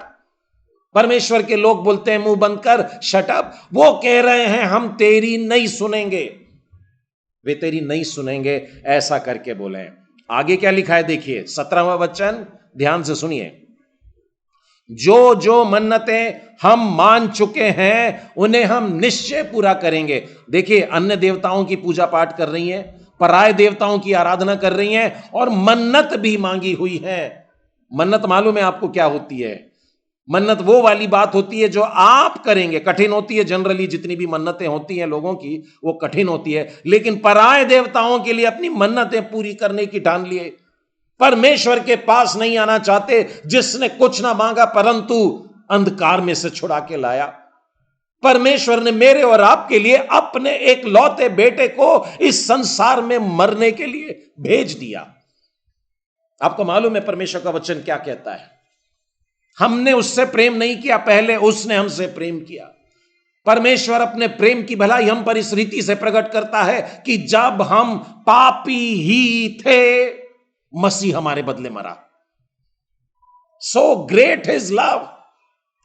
परमेश्वर के लोग बोलते हैं मुंह बंद कर, शट अप। वो कह रहे हैं हम तेरी नहीं सुनेंगे। वे तेरी नहीं सुनेंगे ऐसा करके बोले। आगे क्या लिखा है देखिए, 17वां वचन, ध्यान से सुनिए। जो जो मन्नतें हम मान चुके हैं उन्हें हम निश्चय पूरा करेंगे। देखिए अन्य देवताओं की पूजा पाठ कर रही हैं, पराये देवताओं की आराधना कर रही हैं और मन्नत भी मांगी हुई है। मन्नत मालूम है आपको क्या होती है? मन्नत वो वाली बात होती है जो आप करेंगे। कठिन होती है, जनरली जितनी भी मन्नतें होती हैं लोगों की वो कठिन होती है, लेकिन पराये देवताओं के लिए अपनी मन्नतें पूरी करने की ठान लिए। परमेश्वर के पास नहीं आना चाहते जिसने कुछ ना मांगा परंतु अंधकार में से छुड़ा के लाया। परमेश्वर ने मेरे और आपके लिए अपने एक लौते बेटे को इस संसार में मरने के लिए भेज दिया। आपको मालूम है परमेश्वर का वचन क्या कहता है? हमने उससे प्रेम नहीं किया, पहले उसने हमसे प्रेम किया। परमेश्वर अपने प्रेम की भलाई हम पर इस रीति से प्रकट करता है कि जब हम पापी ही थे, मसीह हमारे बदले मरा। So great his love.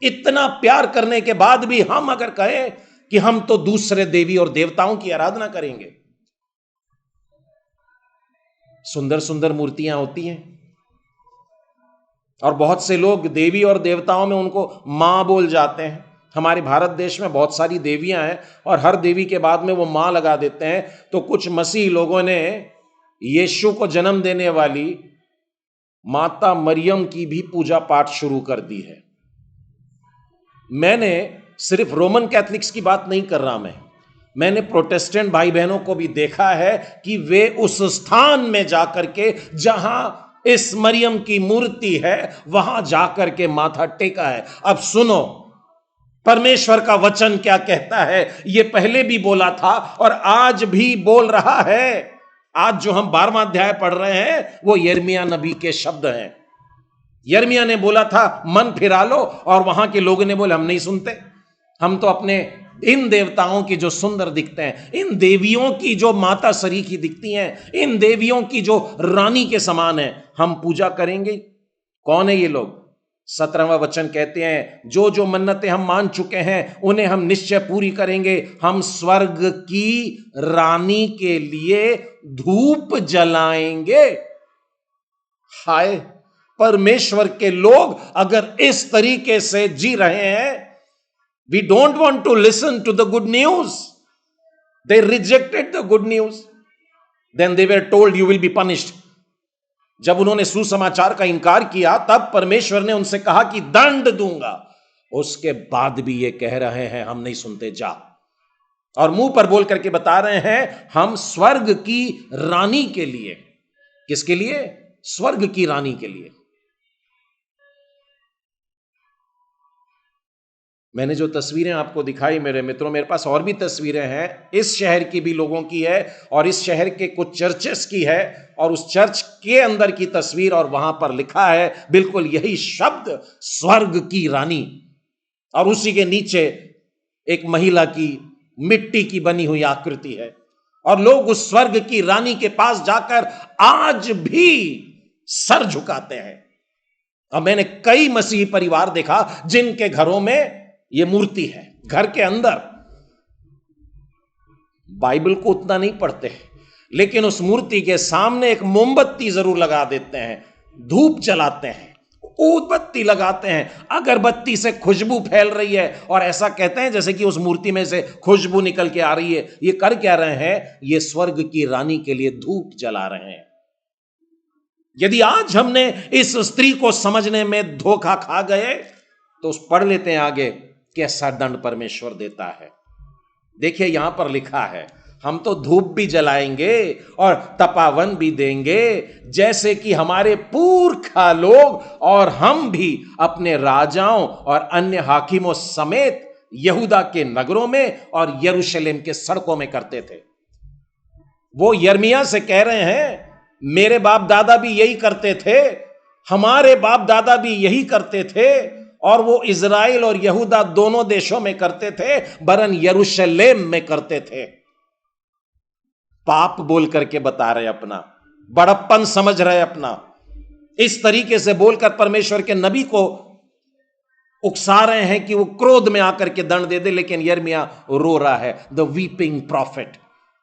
इतना प्यार करने के बाद भी हम अगर कहें कि हम तो दूसरे देवी और देवताओं की आराधना करेंगे। सुंदर सुंदर मूर्तियां होती हैं और बहुत से लोग देवी और देवताओं में उनको मां बोल जाते हैं। हमारे भारत देश में बहुत सारी देवियां हैं और हर देवी के बाद में वो मां लगा देते हैं। तो कुछ मसीह लोगों ने यीशु को जन्म देने वाली माता मरियम की भी पूजा पाठ शुरू कर दी है। मैंने सिर्फ रोमन कैथलिक्स की बात नहीं कर रहा, मैंने प्रोटेस्टेंट भाई बहनों को भी देखा है कि वे उस स्थान में जाकर के जहां इस मरियम की मूर्ति है वहां जाकर के माथा टेका है। अब सुनो परमेश्वर का वचन क्या कहता है। यह पहले भी बोला था और आज भी बोल रहा है। आज जो हम 12वां अध्याय पढ़ रहे हैं वो यिर्मयाह नबी के शब्द हैं। यिर्मयाह ने बोला था मन फिरा लो, और वहां के लोगों ने बोले हम नहीं सुनते। हम तो अपने इन देवताओं की जो सुंदर दिखते हैं, इन देवियों की जो माता सरीखी दिखती हैं, इन देवियों की जो रानी के समान है, हम पूजा करेंगे। कौन है ये लोग? 17वां वचन कहते हैं जो जो मन्नतें हम मान चुके हैं उन्हें हम निश्चय पूरी करेंगे। हम स्वर्ग की रानी के लिए धूप जलाएंगे। हाय, परमेश्वर के लोग अगर इस तरीके से जी रहे हैं, we don't want to listen to the good news. They rejected the good news. Then they were told you will be punished. जब उन्होंने सुसमाचार का इनकार किया तब परमेश्वर ने उनसे कहा कि दंड दूंगा। उसके बाद भी ये कह रहे हैं हम नहीं सुनते, जा। और मुंह पर बोल करके बता रहे हैं हम स्वर्ग की रानी के लिए। किसके लिए? स्वर्ग की रानी के लिए। मैंने जो तस्वीरें आपको दिखाई मेरे मित्रों, मेरे पास और भी तस्वीरें हैं, इस शहर की भी लोगों की है और इस शहर के कुछ चर्चेस की है, और उस चर्च के अंदर की तस्वीर, और वहां पर लिखा है बिल्कुल यही शब्द, स्वर्ग की रानी। और उसी के नीचे एक महिला की मिट्टी की बनी हुई आकृति है, और लोग उस स्वर्ग की रानी के पास जाकर आज भी सर झुकाते हैं। और मैंने कई मसीही परिवार देखा जिनके घरों में यह मूर्ति है, घर के अंदर। बाइबल को उतना नहीं पढ़ते, लेकिन उस मूर्ति के सामने एक मोमबत्ती जरूर लगा देते हैं, धूप जलाते हैं, ऊदबत्ती लगाते हैं, अगरबत्ती से खुशबू फैल रही है, और ऐसा कहते हैं जैसे कि उस मूर्ति में से खुशबू निकल के आ रही है। ये कर क्या रहे हैं? ये स्वर्ग की रानी के लिए धूप जला रहे हैं। यदि आज हमने इस स्त्री को समझने में धोखा खा गए तो पढ़ लेते हैं आगे कैसा दंड परमेश्वर देता है। देखिए यहां पर लिखा है, हम तो धूप भी जलाएंगे और तपावन भी देंगे, जैसे कि हमारे पुरखा लोग और हम भी अपने राजाओं और अन्य हाकिमों समेत यहूदा के नगरों में और यरूशलेम के सड़कों में करते थे। वो यिर्मयाह से कह रहे हैं मेरे बाप दादा भी यही करते थे, हमारे बाप दादा भी यही करते थे, और वो इजराइल और यहूदा दोनों देशों में करते थे, वरन यरूशलेम में करते थे। पाप बोल करके बता रहे अपना, बड़प्पन समझ रहे अपना, इस तरीके से बोलकर परमेश्वर के नबी को उकसा रहे हैं कि वो क्रोध में आकर के दंड दे दे। लेकिन यिर्मयाह रो रहा है, द वीपिंग प्रॉफिट।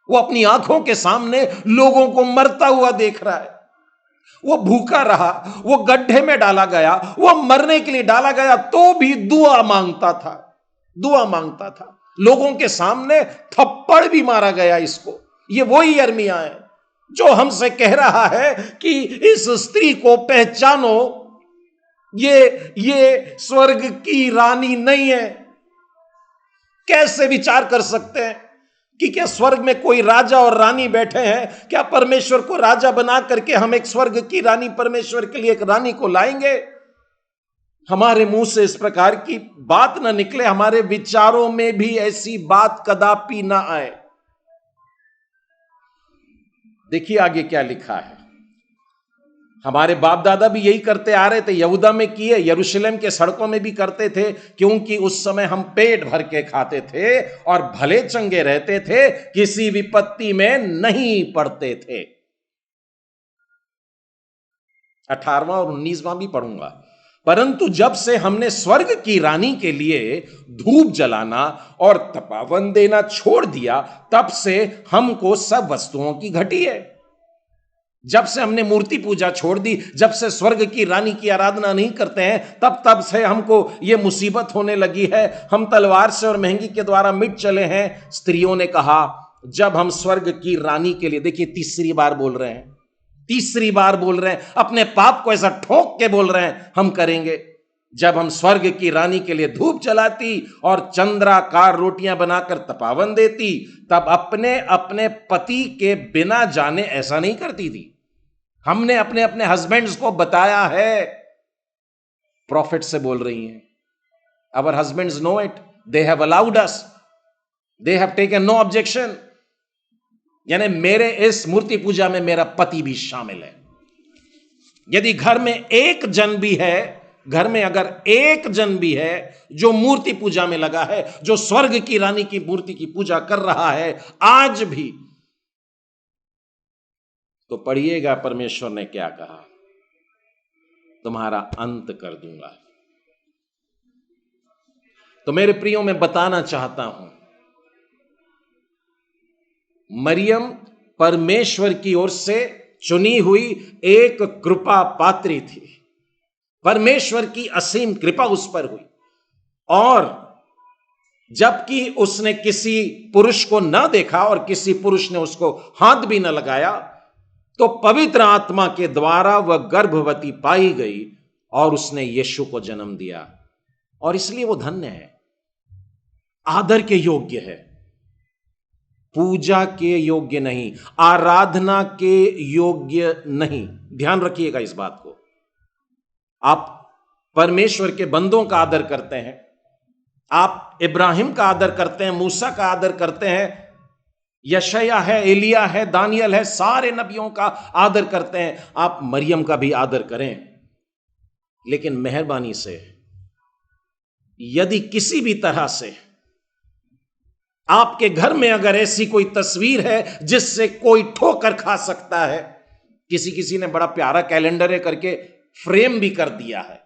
वो अपनी आंखों के सामने लोगों को मरता हुआ देख रहा है। वो भूखा रहा, वो गड्ढे में डाला गया, वो मरने के लिए डाला गया, तो भी दुआ मांगता था, दुआ मांगता था। लोगों के सामने थप्पड़ भी मारा गया इसको। ये वही यिर्मयाह है जो हमसे कह रहा है कि इस स्त्री को पहचानो, ये स्वर्ग की रानी नहीं है। कैसे विचार कर सकते हैं कि क्या स्वर्ग में कोई राजा और रानी बैठे हैं? क्या परमेश्वर को राजा बना करके हम एक स्वर्ग की रानी, परमेश्वर के लिए एक रानी को लाएंगे? हमारे मुंह से इस प्रकार की बात ना निकले, हमारे विचारों में भी ऐसी बात कदापि ना आए। देखिए आगे क्या लिखा है, हमारे बाप दादा भी यही करते आ रहे थे, यहूदा में किए, यरूशलेम के सड़कों में भी करते थे, क्योंकि उस समय हम पेट भर के खाते थे और भले चंगे रहते थे, किसी विपत्ति में नहीं पड़ते थे। 18वां और 19वां भी पढ़ूंगा। परंतु जब से हमने स्वर्ग की रानी के लिए धूप जलाना और तपावन देना छोड़ दिया, तब से हमको सब वस्तुओं की घटी है। जब से हमने मूर्ति पूजा छोड़ दी, जब से स्वर्ग की रानी की आराधना नहीं करते हैं, तब से हमको ये मुसीबत होने लगी है। हम तलवार से और महंगी के द्वारा मिट चले हैं। स्त्रियों ने कहा जब हम स्वर्ग की रानी के लिए, देखिए तीसरी बार बोल रहे हैं, तीसरी बार बोल रहे हैं, अपने पाप को ऐसा ठोक के बोल रहे हैं, हम करेंगे। जब हम स्वर्ग की रानी के लिए धूप जलाती और चंद्राकार रोटियां बनाकर तपावन देती, तब अपने अपने पति के बिना जाने ऐसा नहीं करती थी। हमने अपने अपने हस्बैंड्स को बताया है, प्रॉफिट से बोल रही हैं, our husbands know it, they have allowed us, they have taken no objection. यानी मेरे इस मूर्ति पूजा में मेरा पति भी शामिल है। यदि घर में एक जन भी है, घर में अगर एक जन भी है जो मूर्ति पूजा में लगा है, जो स्वर्ग की रानी की मूर्ति की पूजा कर रहा है आज भी, तो पढ़िएगा परमेश्वर ने क्या कहा, तुम्हारा अंत कर दूंगा। तो मेरे प्रियो मैं बताना चाहता हूं, मरियम परमेश्वर की ओर से चुनी हुई एक कृपा पात्री थी। परमेश्वर की असीम कृपा उस पर हुई, और जबकि उसने किसी पुरुष को ना देखा और किसी पुरुष ने उसको हाथ भी ना लगाया, तो पवित्र आत्मा के द्वारा वह गर्भवती पाई गई और उसने यीशु को जन्म दिया। और इसलिए वो धन्य है, आदर के योग्य है, पूजा के योग्य नहीं, आराधना के योग्य नहीं। ध्यान रखिएगा इस बात को। आप परमेश्वर के बंदों का आदर करते हैं, आप इब्राहिम का आदर करते हैं, मूसा का आदर करते हैं, यशाया है, एलिया है, दानियल है, सारे नबियों का आदर करते हैं। आप मरियम का भी आदर करें, लेकिन मेहरबानी से यदि किसी भी तरह से आपके घर में अगर ऐसी कोई तस्वीर है जिससे कोई ठोकर खा सकता है, किसी ने बड़ा प्यारा कैलेंडर है करके फ्रेम भी कर दिया है,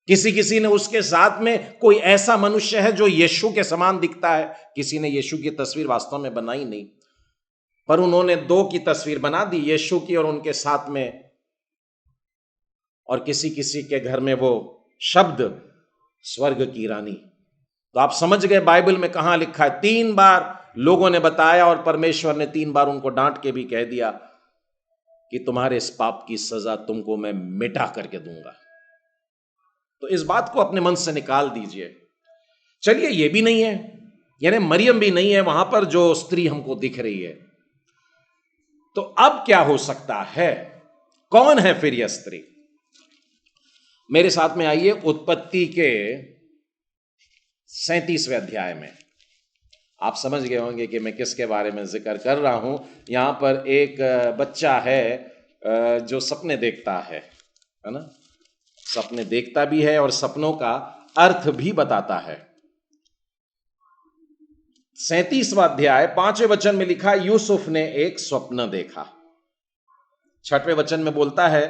किसी ने उसके साथ में कोई ऐसा मनुष्य है जो यीशु के समान दिखता है, किसी ने यीशु की तस्वीर वास्तव में बनाई नहीं, पर उन्होंने दो की तस्वीर बना दी, यीशु की और उनके साथ में, और किसी के घर में वो शब्द स्वर्ग की रानी। तो आप समझ गए बाइबल में कहां लिखा है। 3 बार लोगों ने बताया और परमेश्वर ने 3 बार उनको डांट के भी कह दिया कि तुम्हारे इस पाप की सजा तुमको मैं मिटा करके दूंगा। तो इस बात को अपने मन से निकाल दीजिए। चलिए, ये भी नहीं है, यानी मरियम भी नहीं है वहां पर जो स्त्री हमको दिख रही है, तो अब क्या हो सकता है? कौन है फिर यह स्त्री? मेरे साथ में आइए उत्पत्ति के 37वें अध्याय में। आप समझ गए होंगे कि मैं किसके बारे में जिक्र कर रहा हूं। यहां पर एक बच्चा है जो सपने देखता है ना, सपने देखता भी है और सपनों का अर्थ भी बताता है। 37वां अध्याय 5वें वचन में लिखा, यूसुफ ने एक स्वप्न देखा। 6वें वचन में बोलता है,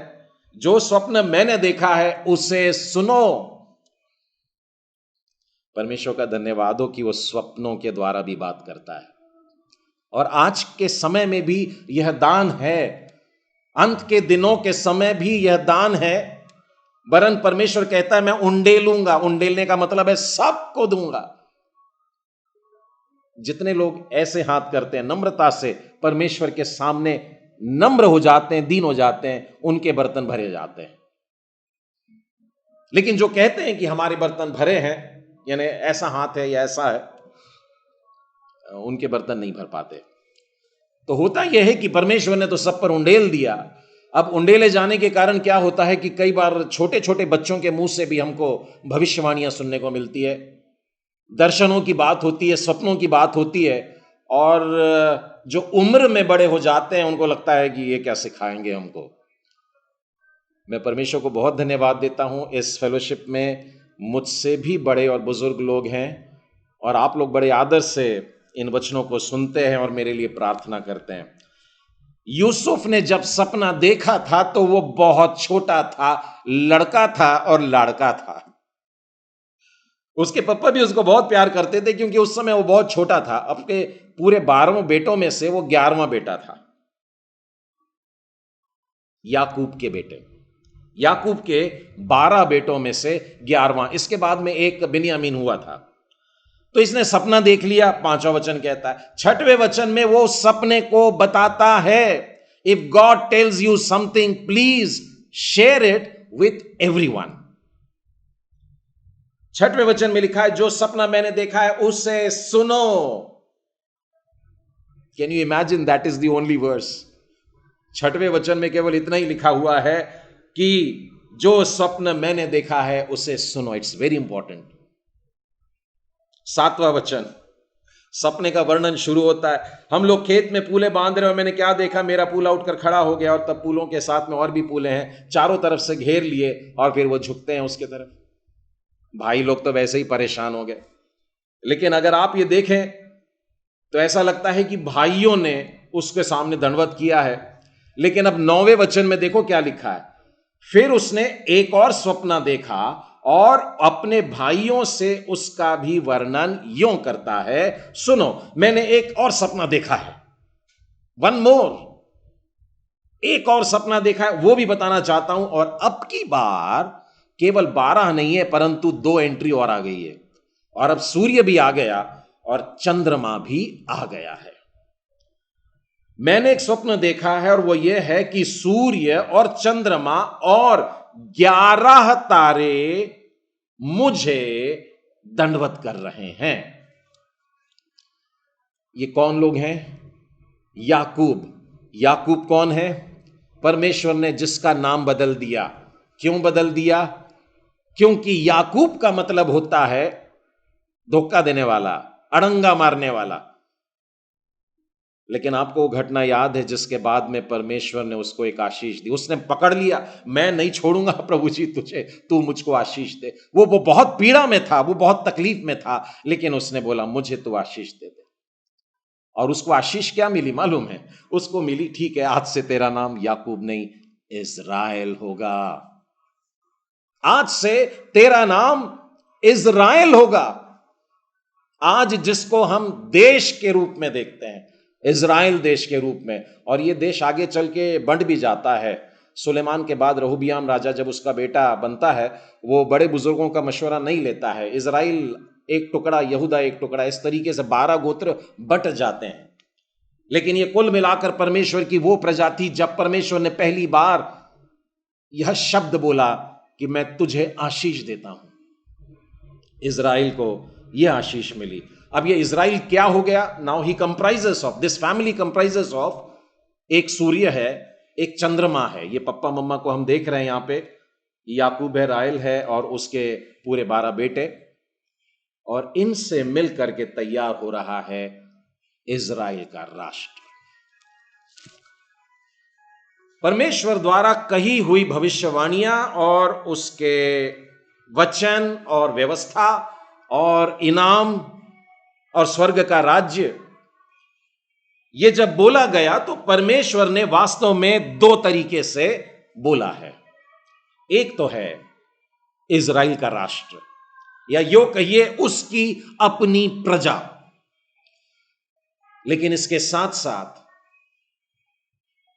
जो स्वप्न मैंने देखा है उसे सुनो। परमेश्वर का धन्यवाद हो कि वो स्वप्नों के द्वारा भी बात करता है, और आज के समय में भी यह दान है, अंत के दिनों के समय भी यह दान है। वरन परमेश्वर कहता है मैं उंडेलूंगा। उंडेलने का मतलब है सबको दूंगा। जितने लोग ऐसे हाथ करते हैं, नम्रता से परमेश्वर के सामने नम्र हो जाते हैं, दीन हो जाते हैं, उनके बर्तन भरे जाते हैं। लेकिन जो कहते हैं कि हमारे बर्तन भरे हैं, यानी ऐसा हाथ है या ऐसा है, उनके बर्तन नहीं भर पाते। तो होता यह है कि परमेश्वर ने तो सब पर उंडेल दिया। अब उंडेले जाने के कारण क्या होता है कि कई बार छोटे छोटे बच्चों के मुंह से भी हमको भविष्यवाणियां सुनने को मिलती है, दर्शनों की बात होती है, सपनों की बात होती है, और जो उम्र में बड़े हो जाते हैं उनको लगता है कि ये क्या सिखाएंगे हमको। मैं परमेश्वर को बहुत धन्यवाद देता हूं, इस फेलोशिप में मुझसे भी बड़े और बुजुर्ग लोग हैं, और आप लोग बड़े आदर से इन वचनों को सुनते हैं और मेरे लिए प्रार्थना करते हैं। यूसुफ ने जब सपना देखा था तो वो बहुत छोटा था, लड़का था और लाड़का था। उसके पापा भी उसको बहुत प्यार करते थे क्योंकि उस समय वो बहुत छोटा था। अपने पूरे 12 बेटों में से वो 11वां बेटा था, याकूब के बेटे। याकूब के 12 बेटों में से 11वां। इसके बाद में एक बिन्यामीन हुआ था। तो इसने सपना देख लिया। 5वां वचन कहता है, 6वें वचन में वो सपने को बताता है। If God tells you something, please share it with everyone. 6वें वचन में लिखा है, जो सपना मैंने देखा है उसे सुनो। Can you imagine? That is the only verse. 6वें वचन में केवल इतना ही लिखा हुआ है कि जो स्वप्न मैंने देखा है उसे सुनो। It's very important. 7वां वचन, सपने का वर्णन शुरू होता है। हम लोग खेत में पूले बांध रहे हो, मैंने क्या देखा, मेरा पूला उठकर खड़ा हो गया और तब पूलों के साथ में और भी पूले हैं, चारों तरफ से घेर लिए और फिर वो झुकते हैं उसके तरफ। भाई लोग तो वैसे ही परेशान हो गए। लेकिन अगर आप ये देखें तो ऐसा लगता है कि भाइयों ने उसके सामने दंडवत किया है। लेकिन अब 9वें वचन में देखो क्या लिखा है, फिर उसने एक और स्वप्न देखा और अपने भाइयों से उसका भी वर्णन यूं करता है, सुनो मैंने एक और सपना देखा है। 1 मोर, एक और सपना देखा है, वो भी बताना चाहता हूं। और अब की बार केवल 12 नहीं है परंतु 2 एंट्री और आ गई है। और अब सूर्य भी आ गया और चंद्रमा भी आ गया है। मैंने एक स्वप्न देखा है और वो ये है कि सूर्य और चंद्रमा और 11 तारे मुझे दंडवत कर रहे हैं। ये कौन लोग हैं? याकूब। याकूब कौन है? परमेश्वर ने जिसका नाम बदल दिया। क्यों बदल दिया? क्योंकि याकूब का मतलब होता है धोखा देने वाला, अड़ंगा मारने वाला। लेकिन आपको वो घटना याद है जिसके बाद में परमेश्वर ने उसको एक आशीष दी। उसने पकड़ लिया, मैं नहीं छोड़ूंगा प्रभु जी तुझे, तू मुझको आशीष दे। वो बहुत पीड़ा में था, वो बहुत तकलीफ में था, लेकिन उसने बोला मुझे तू आशीष दे दे। और उसको आशीष क्या मिली मालूम है? उसको मिली, ठीक है आज से तेरा नाम याकूब नहीं इज़राइल होगा। आज से तेरा नाम इज़राइल होगा। आज जिसको हम देश के रूप में देखते हैं, इज़राइल देश के रूप में, और ये देश आगे चल के बंट भी जाता है। सुलेमान के बाद रहोबियाम राजा जब उसका बेटा बनता है, वो बड़े बुजुर्गों का मशवरा नहीं लेता है। इज़राइल एक टुकड़ा, यहूदा एक टुकड़ा, इस तरीके से 12 गोत्र बट जाते हैं। लेकिन ये कुल मिलाकर परमेश्वर की वो प्रजाति, जब परमेश्वर ने पहली बार यह शब्द बोला कि मैं तुझे आशीष देता हूं, इज़राइल को यह आशीष मिली। अब ये इज़राइल क्या हो गया? Now he comprises of, this family comprises of एक सूर्य है, एक चंद्रमा है। ये पप्पा मम्मा को हम देख रहे हैं यहां पे, याकूब है, राहेल है और उसके पूरे 12 बेटे, और इनसे मिलकर के तैयार हो रहा है इज़राइल का राष्ट्र। परमेश्वर द्वारा कही हुई भविष्यवाणियां और उसके वचन और व्यवस्था और इनाम और स्वर्ग का राज्य, ये जब बोला गया तो परमेश्वर ने वास्तव में 2 तरीके से बोला है। एक तो है इज़राइल का राष्ट्र, या यो कहिए उसकी अपनी प्रजा, लेकिन इसके साथ साथ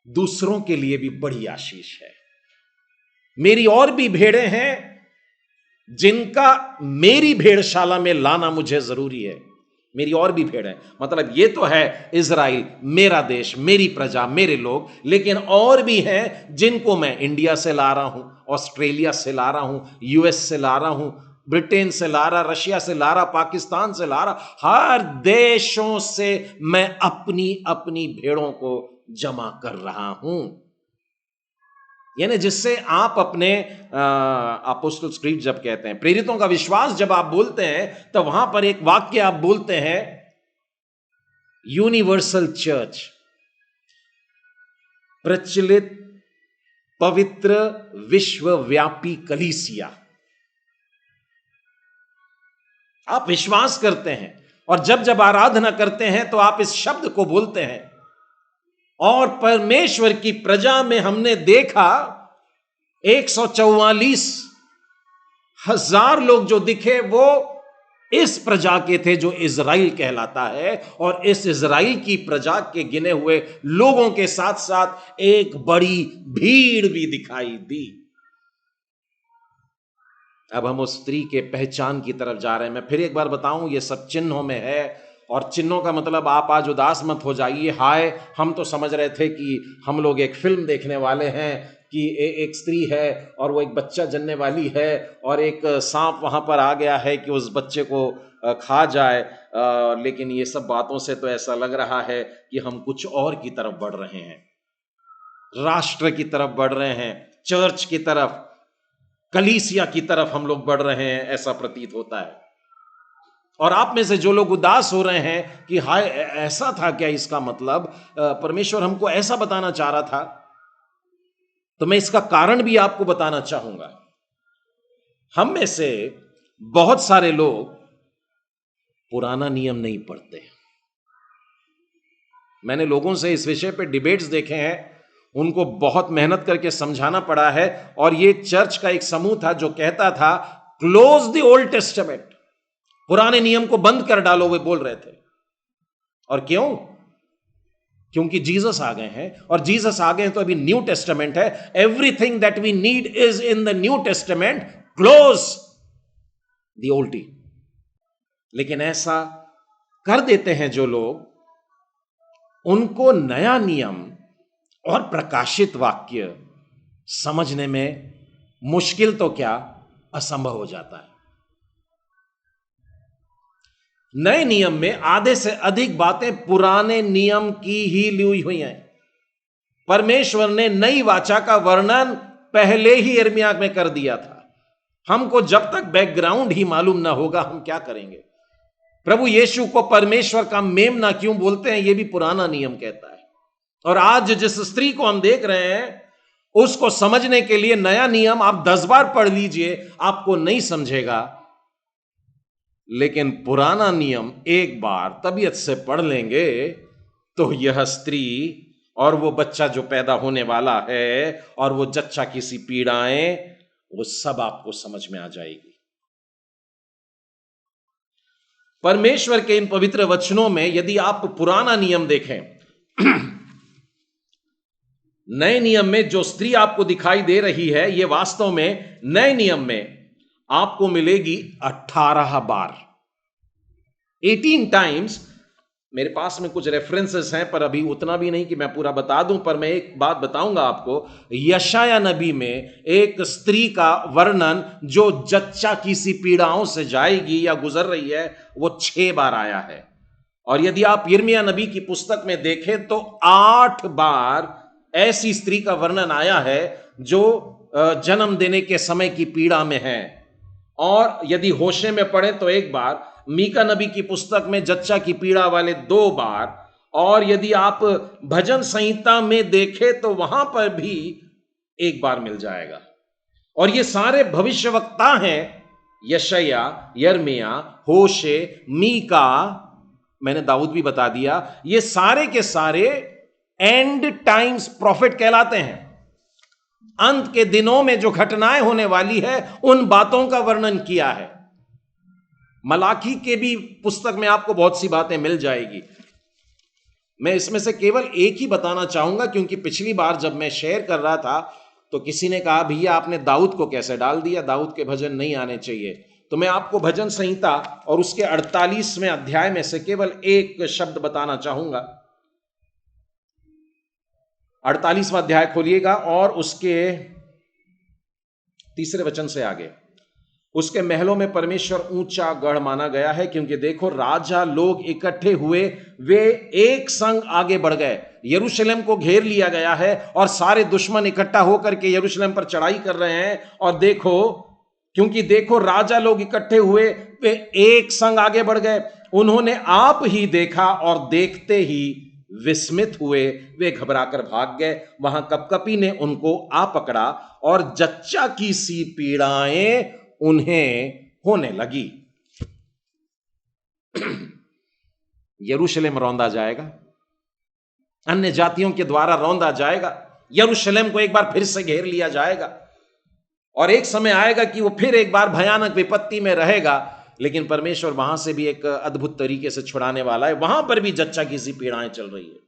दूसरों के लिए भी बड़ी आशीष है। मेरी और भी भेड़ें हैं जिनका मेरी भेड़शाला में लाना मुझे जरूरी है। मेरी और भी भेड़ें, मतलब ये तो है इज़राइल, मेरा देश, मेरी प्रजा, मेरे लोग, लेकिन और भी हैं जिनको मैं इंडिया से ला रहा हूं, ऑस्ट्रेलिया से ला रहा हूं, यूएस से ला रहा हूं, ब्रिटेन से ला रहा, रशिया से ला रहा, पाकिस्तान से ला रहा, हर देशों से मैं अपनी अपनी भेड़ों को जमा कर रहा हूं। यानी जिससे आप अपने अपोस्टल्स क्रीड जब कहते हैं, प्रेरितों का विश्वास जब आप बोलते हैं, तो वहां पर एक वाक्य आप बोलते हैं, यूनिवर्सल चर्च, प्रचलित पवित्र विश्वव्यापी कलीसिया। आप विश्वास करते हैं और जब जब आराधना करते हैं तो आप इस शब्द को बोलते हैं। और परमेश्वर की प्रजा में हमने देखा 144,000 लोग जो दिखे वो इस प्रजा के थे जो इज़राइल कहलाता है, और इस इज़राइल की प्रजा के गिने हुए लोगों के साथ साथ एक बड़ी भीड़ भी दिखाई दी। अब हम उस स्त्री के पहचान की तरफ जा रहे हैं। मैं फिर एक बार बताऊं, ये सब चिन्हों में है, और चिन्हों का मतलब आप आज उदास मत हो जाइए। हाय, हम तो समझ रहे थे कि हम लोग एक फिल्म देखने वाले हैं कि एक स्त्री है और वो एक बच्चा जनने वाली है और एक सांप वहां पर आ गया है कि उस बच्चे को खा जाए, लेकिन ये सब बातों से तो ऐसा लग रहा है कि हम कुछ और की तरफ बढ़ रहे हैं, राष्ट्र की तरफ बढ़ रहे हैं, चर्च की तरफ, कलीसिया की तरफ हम लोग बढ़ रहे हैं, ऐसा प्रतीत होता है। और आप में से जो लोग उदास हो रहे हैं कि हाय ऐसा था क्या, इसका मतलब परमेश्वर हमको ऐसा बताना चाह रहा था, तो मैं इसका कारण भी आपको बताना चाहूंगा। हम में से बहुत सारे लोग पुराना नियम नहीं पढ़ते। मैंने लोगों से इस विषय पे डिबेट्स देखे हैं, उनको बहुत मेहनत करके समझाना पड़ा है, और ये चर्च का एक समूह था जो कहता था क्लोज द ओल्ड टेस्टामेंट, पुराने नियम को बंद कर डालो, वे बोल रहे थे। और क्यों? क्योंकि जीसस आ गए हैं, और जीसस आ गए हैं तो अभी न्यू टेस्टामेंट है। Everything that we need is in the new testament, close the old. लेकिन ऐसा कर देते हैं जो लोग, उनको नया नियम और प्रकाशित वाक्य समझने में मुश्किल तो क्या, असंभव हो जाता है। नए नियम में आधे से अधिक बातें पुराने नियम की ही ली हुई हैं। परमेश्वर ने नई वाचा का वर्णन पहले ही यिर्मयाह में कर दिया था। हमको जब तक बैकग्राउंड ही मालूम ना होगा, हम क्या करेंगे। प्रभु यीशु को परमेश्वर का मेमना क्यों बोलते हैं, यह भी पुराना नियम कहता है। और आज जिस स्त्री को हम देख रहे हैं, उसको समझने के लिए नया नियम आप 10 बार पढ़ लीजिए, आपको नहीं समझेगा। लेकिन पुराना नियम एक बार तबीयत से पढ़ लेंगे तो यह स्त्री और वो बच्चा जो पैदा होने वाला है और वो जच्चा की सी पीड़ाएं, वो सब आपको समझ में आ जाएगी। परमेश्वर के इन पवित्र वचनों में यदि आप पुराना नियम देखें, नए नियम में जो स्त्री आपको दिखाई दे रही है, यह वास्तव में नए नियम में आपको मिलेगी 18 बार, 18 टाइम्स। मेरे पास में कुछ रेफरेंसेस हैं, पर अभी उतना भी नहीं कि मैं पूरा बता दूं, पर मैं एक बात बताऊंगा आपको। यशाया नबी में एक स्त्री का वर्णन जो जच्चा की सी पीड़ाओं से जाएगी या गुजर रही है, वो 6 बार आया है। और यदि आप यिर्मयाह नबी की पुस्तक में देखें तो 8 बार ऐसी स्त्री का वर्णन आया है जो जन्म देने के समय की पीड़ा में है। और यदि होशे में पढ़े तो 1 बार, मीका नबी की पुस्तक में जच्चा की पीड़ा वाले 2 बार, और यदि आप भजन संहिता में देखें तो वहां पर भी 1 बार मिल जाएगा। और ये सारे भविष्यवक्ता हैं, यशायाह, यिर्मयाह, होशे, मीका, मैंने दाऊद भी बता दिया, ये सारे के सारे एंड टाइम्स प्रॉफिट कहलाते हैं। अंत के दिनों में जो घटनाएं होने वाली है, उन बातों का वर्णन किया है। मलाकी के भी पुस्तक में आपको बहुत सी बातें मिल जाएगी। मैं इसमें से केवल एक ही बताना चाहूंगा, क्योंकि पिछली बार जब मैं शेयर कर रहा था तो किसी ने कहा भैया आपने दाऊद को कैसे डाल दिया, दाऊद के भजन नहीं आने चाहिए। तो मैं आपको भजन संहिता और उसके 48वें अध्याय में से केवल एक शब्द बताना चाहूंगा। 48वां अध्याय खोलिएगा और उसके 3 वचन से आगे। उसके महलों में परमेश्वर ऊंचा गढ़ माना गया है, क्योंकि देखो राजा लोग इकट्ठे हुए, वे एक संग आगे बढ़ गए। यरूशलेम को घेर लिया गया है और सारे दुश्मन इकट्ठा होकर के यरूशलेम पर चढ़ाई कर रहे हैं। और देखो, क्योंकि देखो राजा लोग इकट्ठे हुए, वे एक संग आगे बढ़ गए। उन्होंने आप ही देखा और देखते ही विस्मित हुए, वे घबराकर भाग गए। वहां कपकपी ने उनको आ पकड़ा और जच्चा की सी पीड़ाएं उन्हें होने लगी। यरूशलेम रौंदा जाएगा, अन्य जातियों के द्वारा रौंदा जाएगा। यरूशलेम को एक बार फिर से घेर लिया जाएगा और एक समय आएगा कि वो फिर एक बार भयानक विपत्ति में रहेगा। लेकिन परमेश्वर वहां से भी एक अद्भुत तरीके से छुड़ाने वाला है। वहां पर भी जच्चा की सी पीड़ाएं चल रही है।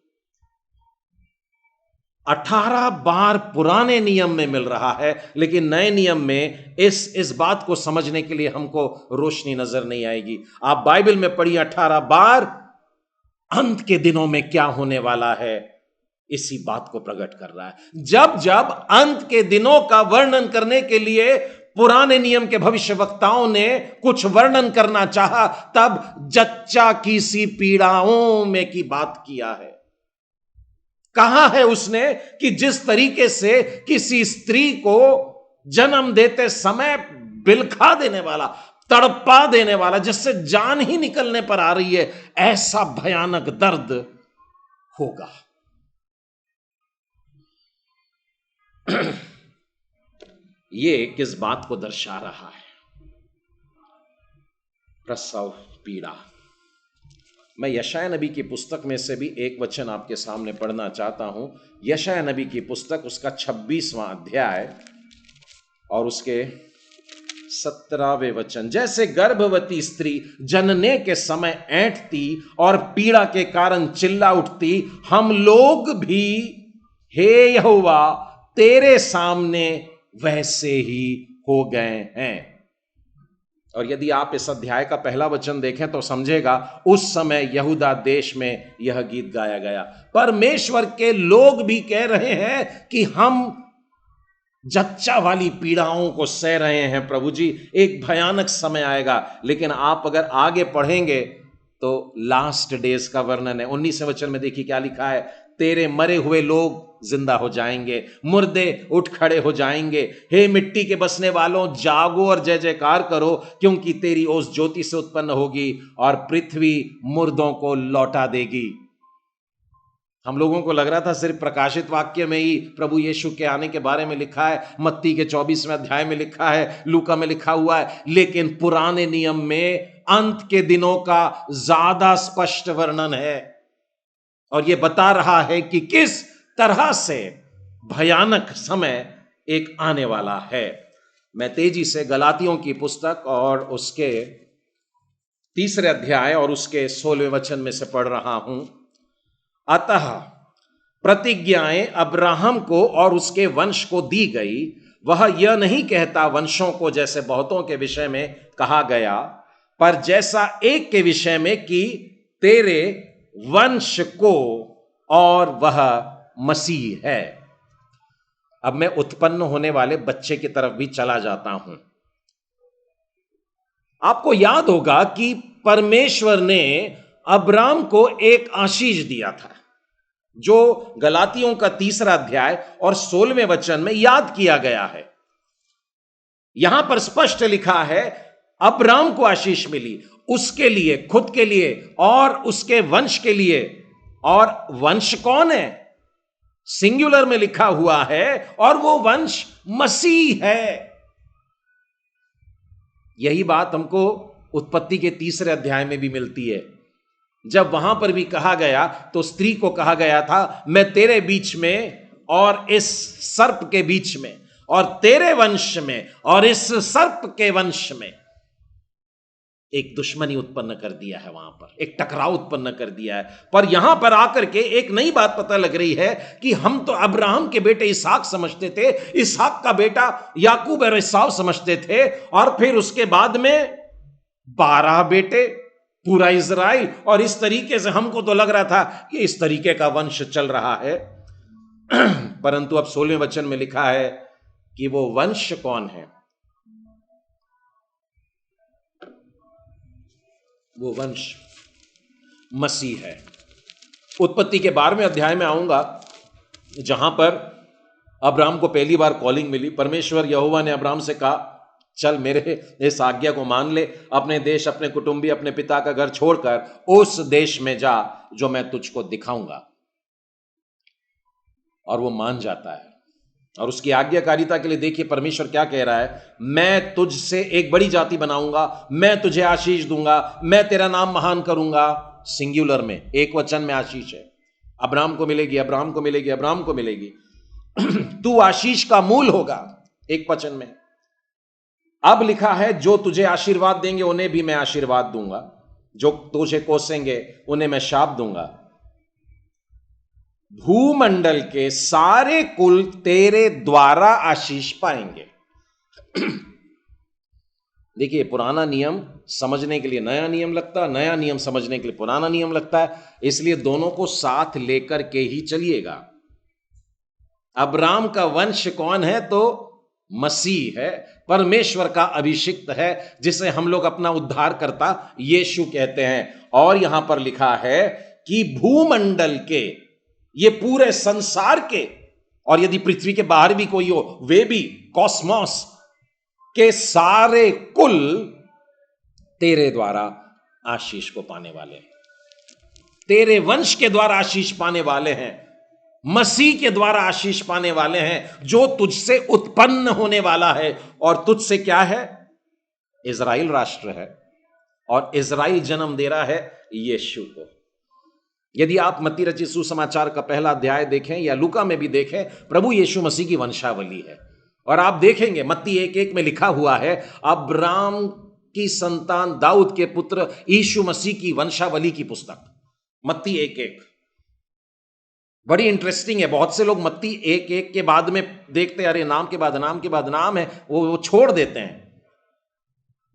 18 बार पुराने नियम में मिल रहा है, लेकिन नए नियम में इस बात को समझने के लिए हमको रोशनी नजर नहीं आएगी। आप बाइबल में पढ़िए 18 बार अंत के दिनों में क्या होने वाला है, इसी बात को प्रकट कर रहा है। जब जब अंत के दिनों का वर्णन करने के लिए पुराने नियम के भविष्यवक्ताओं ने कुछ वर्णन करना चाहा, तब जच्चा की सी पीड़ाओं में की बात किया है। कहा है उसने कि जिस तरीके से किसी स्त्री को जन्म देते समय बिलखा देने वाला, तड़पा देने वाला, जिससे जान ही निकलने पर आ रही है, ऐसा भयानक दर्द होगा। ये किस बात को दर्शा रहा है? प्रसव पीड़ा। मैं यशायाह नबी की पुस्तक में से भी एक वचन आपके सामने पढ़ना चाहता हूं। यशायाह नबी की पुस्तक, उसका 26वां अध्याय और उसके 17वें वचन। जैसे गर्भवती स्त्री जनने के समय ऐंठती और पीड़ा के कारण चिल्ला उठती, हम लोग भी हे यहोवा तेरे सामने वैसे ही हो गए हैं। और यदि आप इस अध्याय का पहला वचन देखें तो समझेगा उस समय यहूदा देश में यह गीत गाया गया। परमेश्वर के लोग भी कह रहे हैं कि हम जच्चा वाली पीड़ाओं को सह रहे हैं प्रभु जी, एक भयानक समय आएगा। लेकिन आप अगर आगे पढ़ेंगे तो लास्ट डेज का वर्णन है। 19वें वचन में देखिए क्या लिखा है, तेरे मरे हुए लोग जिंदा हो जाएंगे, मुर्दे उठ खड़े हो जाएंगे। हे मिट्टी के बसने वालों, जागो और जय जयकार करो, क्योंकि तेरी ओस ज्योति से उत्पन्न होगी और पृथ्वी मुर्दों को लौटा देगी। हम लोगों को लग रहा था सिर्फ प्रकाशित वाक्य में ही प्रभु यीशु के आने के बारे में लिखा है, मत्ती के 24वें अध्याय में लिखा है, लूका में लिखा हुआ है, लेकिन पुराने नियम में अंत के दिनों का ज्यादा स्पष्ट वर्णन है और यह बता रहा है कि किस तरह से भयानक समय एक आने वाला है। मैं तेजी से गलातियों की पुस्तक और उसके 3 अध्याय और उसके 16वें वचन में से पढ़ रहा हूं। अतः प्रतिज्ञाएं अब्राहम को और उसके वंश को दी गई। वह यह नहीं कहता वंशों को जैसे बहुतों के विषय में कहा गया, पर जैसा एक के विषय में कि तेरे वंश को, और वह मसीह है। अब मैं उत्पन्न होने वाले बच्चे की तरफ भी चला जाता हूं। आपको याद होगा कि परमेश्वर ने अब्राम को एक आशीष दिया था, जो गलातियों का 3 अध्याय और 16वें वचन में याद किया गया है। यहां पर स्पष्ट लिखा है अब्राम को आशीष मिली, उसके लिए, खुद के लिए और उसके वंश के लिए। और वंश कौन है? सिंगुलर में लिखा हुआ है, और वो वंश मसीह है। यही बात हमको उत्पत्ति के 3 अध्याय में भी मिलती है। जब वहां पर भी कहा गया तो स्त्री को कहा गया था, मैं तेरे बीच में और इस सर्प के बीच में और तेरे वंश में और इस सर्प के वंश में एक दुश्मनी उत्पन्न कर दिया है, वहां पर एक टकराव उत्पन्न कर दिया है। पर यहां पर आकर के एक नई बात पता लग रही है कि हम तो अब्राहम के बेटे इसहाक समझते थे, इसहाक का बेटा याकूब और एसाव समझते थे, और फिर उसके बाद में 12 बेटे, पूरा इजराइल। और इस तरीके से हमको तो लग रहा था कि इस तरीके का वंश चल रहा है। परंतु अब 16वें वचन में लिखा है कि वो वंश कौन है? वो वंश मसीह है। उत्पत्ति के 12वें अध्याय में आऊंगा, जहां पर अब्राहम को पहली बार कॉलिंग मिली। परमेश्वर यहोवा ने अब्राहम से कहा, चल मेरे इस आज्ञा को मान ले, अपने देश, अपने कुटुंबी, अपने पिता का घर छोड़कर उस देश में जा जो मैं तुझको दिखाऊंगा। और वो मान जाता है। और उसकी आज्ञाकारिता के लिए देखिए परमेश्वर क्या कह रहा है, मैं तुझसे एक बड़ी जाति बनाऊंगा, मैं तुझे आशीष दूंगा, मैं तेरा नाम महान करूंगा। सिंगुलर में, एक वचन में आशीष है। अब्राहम को मिलेगी, अब्राहम को मिलेगी, अब्राहम को मिलेगी। तू आशीष का मूल होगा, एक वचन में। अब लिखा है, जो तुझे आशीर्वाद देंगे उन्हें भी मैं आशीर्वाद दूंगा, जो तुझे कोसेंगे उन्हें मैं शाप दूंगा। भूमंडल के सारे कुल तेरे द्वारा आशीष पाएंगे। देखिए, पुराना नियम समझने के लिए नया नियम लगता है, नया नियम समझने के लिए पुराना नियम लगता है, इसलिए दोनों को साथ लेकर के ही चलिएगा। अब्राहम का वंश कौन है? तो मसीह है, परमेश्वर का अभिषिक्त है, जिसे हम लोग अपना उद्धारकर्ता यीशु कहते हैं। और यहां पर लिखा है कि भूमंडल के, ये पूरे संसार के, और यदि पृथ्वी के बाहर भी कोई हो वे भी, कॉस्मोस के सारे कुल तेरे द्वारा आशीष को पाने वाले हैं, तेरे वंश के द्वारा आशीष पाने वाले हैं, मसीह के द्वारा आशीष पाने वाले हैं, जो तुझसे उत्पन्न होने वाला है। और तुझसे क्या है? इजराइल राष्ट्र है, और इजराइल जन्म दे रहा है यीशु को। यदि आप मत्ती रचित सुसमाचार का पहला अध्याय देखें या लूका में भी देखें, प्रभु यीशु मसीह की वंशावली है। और आप देखेंगे मत्ती 1:1 में लिखा हुआ है, अब्राहम की संतान दाऊद के पुत्र यीशु मसीह की वंशावली की पुस्तक, मत्ती 1:1। बड़ी इंटरेस्टिंग है। बहुत से लोग मत्ती 1:1 के बाद में देखते, अरे नाम के बाद नाम के बाद नाम है, वो छोड़ देते हैं।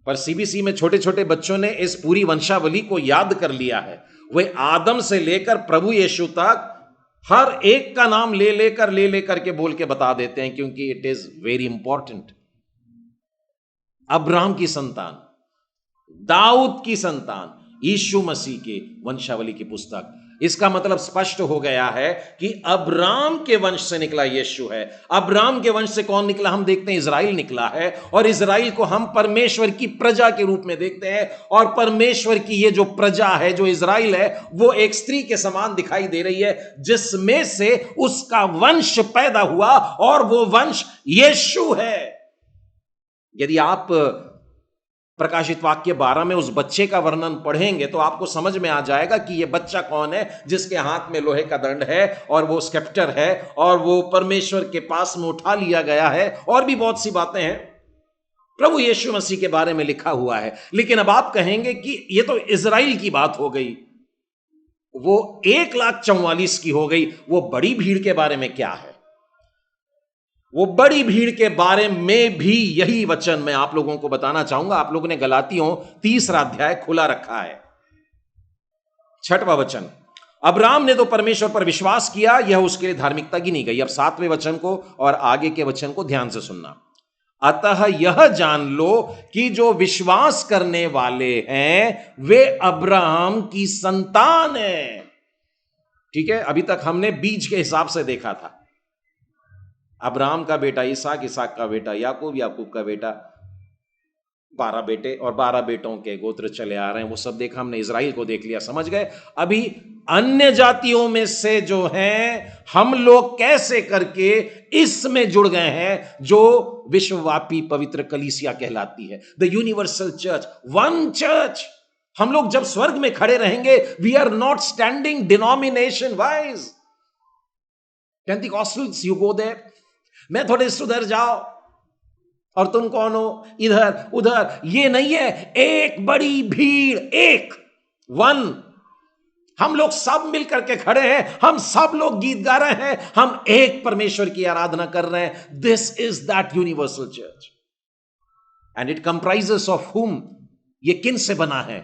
पर सीबीसी में छोटे छोटे बच्चों ने इस पूरी वंशावली को याद कर लिया है। वे आदम से लेकर प्रभु यीशु तक हर एक का नाम ले लेकर के बोल के बता देते हैं, क्योंकि it is very important. Abraham की संतान, दाऊद की संतान, यीशु मसीह की वंशावली की पुस्तक। इसका मतलब स्पष्ट हो गया है कि अब्राहम के वंश से निकला यीशु है। अब्राहम के वंश से कौन निकला? हम देखते हैं इजराइल निकला है, और इजराइल को हम परमेश्वर की प्रजा के रूप में देखते हैं। और परमेश्वर की ये जो प्रजा है, जो इजराइल है, वो एक स्त्री के समान दिखाई दे रही है, जिसमें से उसका वंश पैदा हुआ, और वो वंश यीशु है। यदि आप प्रकाशित वाक्य 12 में उस बच्चे का वर्णन पढ़ेंगे तो आपको समझ में आ जाएगा कि यह बच्चा कौन है, जिसके हाथ में लोहे का दंड है और वो स्केप्टर है और वो परमेश्वर के पास में उठा लिया गया है। और भी बहुत सी बातें हैं प्रभु यीशु मसीह के बारे में लिखा हुआ है। लेकिन अब आप कहेंगे कि यह तो इजराइल की बात हो गई, वो 1,44,000 की हो गई, वो बड़ी भीड़ के बारे में क्या है? वो बड़ी भीड़ के बारे में भी यही वचन मैं आप लोगों को बताना चाहूंगा। आप लोगों ने गलातियों 3 अध्याय खुला रखा है, 6वां वचन। अब्राहम ने तो परमेश्वर पर विश्वास किया, यह उसके लिए धार्मिकता गिनी गई। अब 7वें वचन को और आगे के वचन को ध्यान से सुनना। अतः यह जान लो कि जो विश्वास करने वाले हैं वे अब्राहम की संतान है। ठीक है, अभी तक हमने बीज के हिसाब से देखा था। अब्राहम का बेटा इसहाक, इसहाक का बेटा याकूब, याकूब का बेटा 12 बेटे, और 12 बेटों के गोत्र चले आ रहे हैं। वो सब देखा हमने, इजराइल को देख लिया, समझ गए। अभी अन्य जातियों में से जो हैं, हम लोग कैसे करके इसमें जुड़ गए हैं, जो विश्वव्यापी पवित्र कलीसिया कहलाती है, the universal church, one church. हम लोग जब स्वर्ग में खड़े रहेंगे, we are not standing denomination wise. Pentecostals, you go there, मैं थोड़े उधर जाओ और तुम कौन हो, इधर उधर, ये नहीं है। एक बड़ी भीड़, एक वन। हम लोग सब मिलकर के खड़े हैं, हम सब लोग गीत गा रहे हैं, हम एक परमेश्वर की आराधना कर रहे हैं। This is that universal church and it comprises of हुम। ये किन से बना है?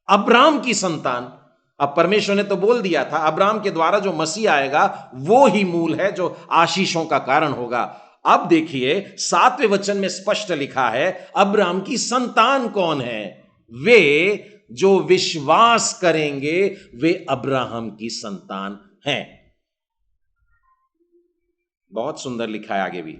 अब्राहम की संतान। अब परमेश्वर ने तो बोल दिया था अब्राहम के द्वारा जो मसीह आएगा वो ही मूल है, जो आशीषों का कारण होगा। अब देखिए 7वें वचन में स्पष्ट लिखा है अब्राहम की संतान कौन है? वे जो विश्वास करेंगे वे अब्राहम की संतान हैं। बहुत सुंदर लिखा है आगे भी।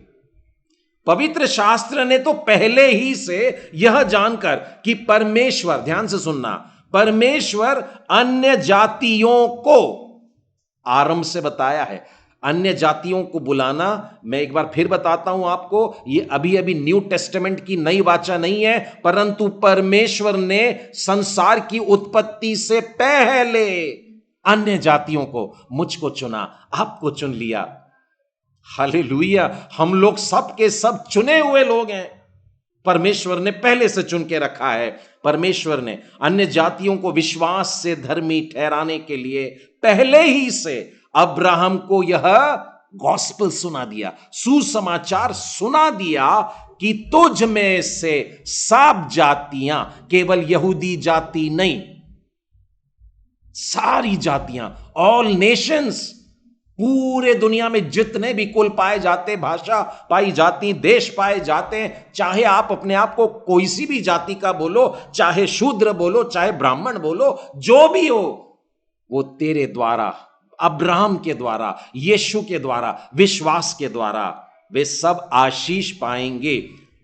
पवित्र शास्त्र ने तो पहले ही से यह जानकर कि परमेश्वर, ध्यान से सुनना, परमेश्वर अन्य जातियों को आरंभ से बताया है। अन्य जातियों को बुलाना, मैं एक बार फिर बताता हूं आपको, यह अभी अभी न्यू टेस्टामेंट की नई वाचा नहीं है, परंतु परमेश्वर ने संसार की उत्पत्ति से पहले अन्य जातियों को, मुझको चुना, आपको चुन लिया। हालेलुया। हम लोग सब के सब चुने हुए लोग हैं, परमेश्वर ने पहले से चुन के रखा है। परमेश्वर ने अन्य जातियों को विश्वास से धर्मी ठहराने के लिए पहले ही से अब्राहम को यह गॉस्पेल सुना दिया, सुसमाचार सुना दिया कि तुझ में से सब जातियां, केवल यहूदी जाति नहीं, सारी जातियां, ऑल नेशंस, पूरे दुनिया में जितने भी कुल पाए जाते, भाषा पाई जाती, देश पाए जाते हैं, चाहे आप अपने आप को कोई सी भी जाति का बोलो, चाहे शूद्र बोलो, चाहे ब्राह्मण बोलो, जो भी हो, वो तेरे द्वारा, अब्राहम के द्वारा, यीशु के द्वारा, विश्वास के द्वारा वे सब आशीष पाएंगे।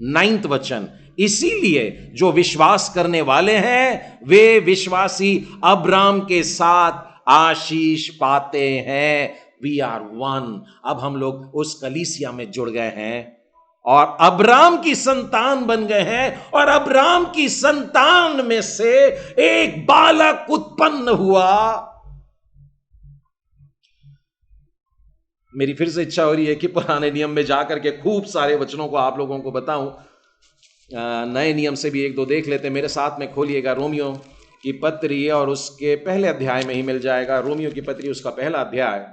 9वां वचन, इसीलिए जो विश्वास करने वाले हैं वे विश्वासी अब्राहम के साथ आशीष पाते हैं। We are one. अब हम लोग उस कलीसिया में जुड़ गए हैं और अब्राहम की संतान बन गए हैं, और अब्राहम की संतान में से एक बालक उत्पन्न हुआ। मेरी फिर से इच्छा हो रही है कि पुराने नियम में जाकर के खूब सारे वचनों को आप लोगों को बताऊं। नए नियम से भी 1-2 देख लेते हैं। मेरे साथ में खोलिएगा रोमियो की पत्री, और उसके पहले अध्याय में ही मिल जाएगा। रोमियो की पत्री उसका पहला अध्याय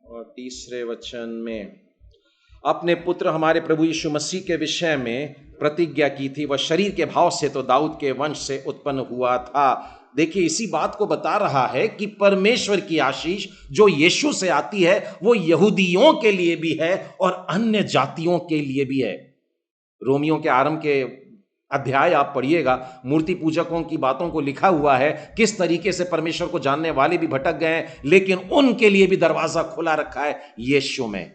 और 3रे वचन में, अपने पुत्र हमारे प्रभु यीशु मसीह के विषय में प्रतिज्ञा की थी, वह शरीर के भाव से तो दाऊद के वंश से उत्पन्न हुआ था। देखिए, इसी बात को बता रहा है कि परमेश्वर की आशीष जो यीशु से आती है वो यहूदियों के लिए भी है और अन्य जातियों के लिए भी है। रोमियों के आरंभ के अध्याय आप पढ़िएगा, मूर्ति पूजकों की बातों को लिखा हुआ है, किस तरीके से परमेश्वर को जानने वाले भी भटक गए हैं, लेकिन उनके लिए भी दरवाजा खुला रखा है यीशु में,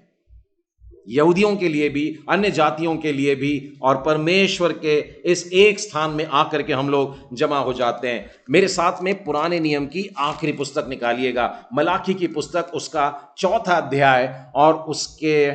यहूदियों के लिए भी, अन्य जातियों के लिए भी। और परमेश्वर के इस एक स्थान में आकर के हम लोग जमा हो जाते हैं। मेरे साथ में पुराने नियम की आखिरी पुस्तक निकालिएगा, मलाकी की पुस्तक, उसका 4था अध्याय, और उसके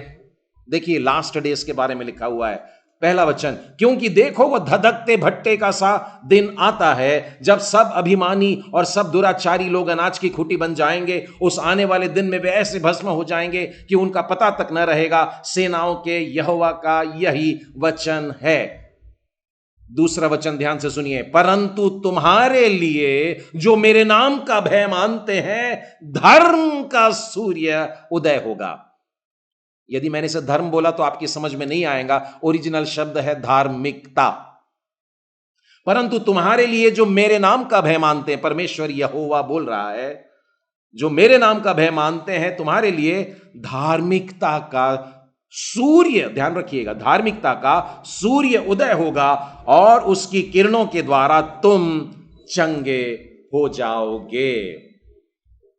देखिए लास्ट डेज के बारे में लिखा हुआ है। पहला वचन, क्योंकि देखो वो धधकते भट्टे का सा दिन आता है जब सब अभिमानी और सब दुराचारी लोग अनाज की खूंटी बन जाएंगे। उस आने वाले दिन में वे ऐसे भस्म हो जाएंगे कि उनका पता तक न रहेगा। सेनाओं के यहोवा का यही वचन है। दूसरा वचन ध्यान से सुनिए, परंतु तुम्हारे लिए जो मेरे नाम का भय मानते हैं धर्म का सूर्य उदय होगा। यदि मैंने इसे धर्म बोला तो आपकी समझ में नहीं आएगा, ओरिजिनल शब्द है धार्मिकता। परंतु तुम्हारे लिए जो मेरे नाम का भय मानते हैं, परमेश्वर यहोवा बोल रहा है, जो मेरे नाम का भय मानते हैं तुम्हारे लिए धार्मिकता का सूर्य, ध्यान रखिएगा, धार्मिकता का सूर्य उदय होगा और उसकी किरणों के द्वारा तुम चंगे हो जाओगे।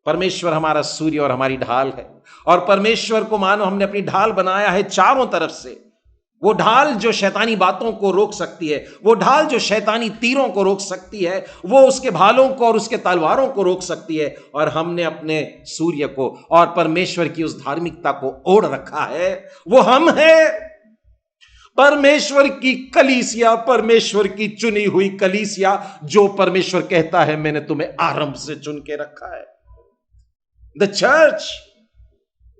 परमेश्वर हमारा सूर्य और हमारी ढाल है, और परमेश्वर को मानो हमने अपनी ढाल बनाया है चारों तरफ से। वो ढाल जो शैतानी बातों को रोक सकती है, वो ढाल जो शैतानी तीरों को रोक सकती है, वो उसके भालों को और उसके तलवारों को रोक सकती है। और हमने अपने सूर्य को और परमेश्वर की उस धार्मिकता को ओढ़ रखा है, वो हम है, परमेश्वर की कलीसिया, परमेश्वर की चुनी हुई कलीसिया, जो परमेश्वर कहता है मैंने तुम्हें आरंभ से चुन के रखा है। The church,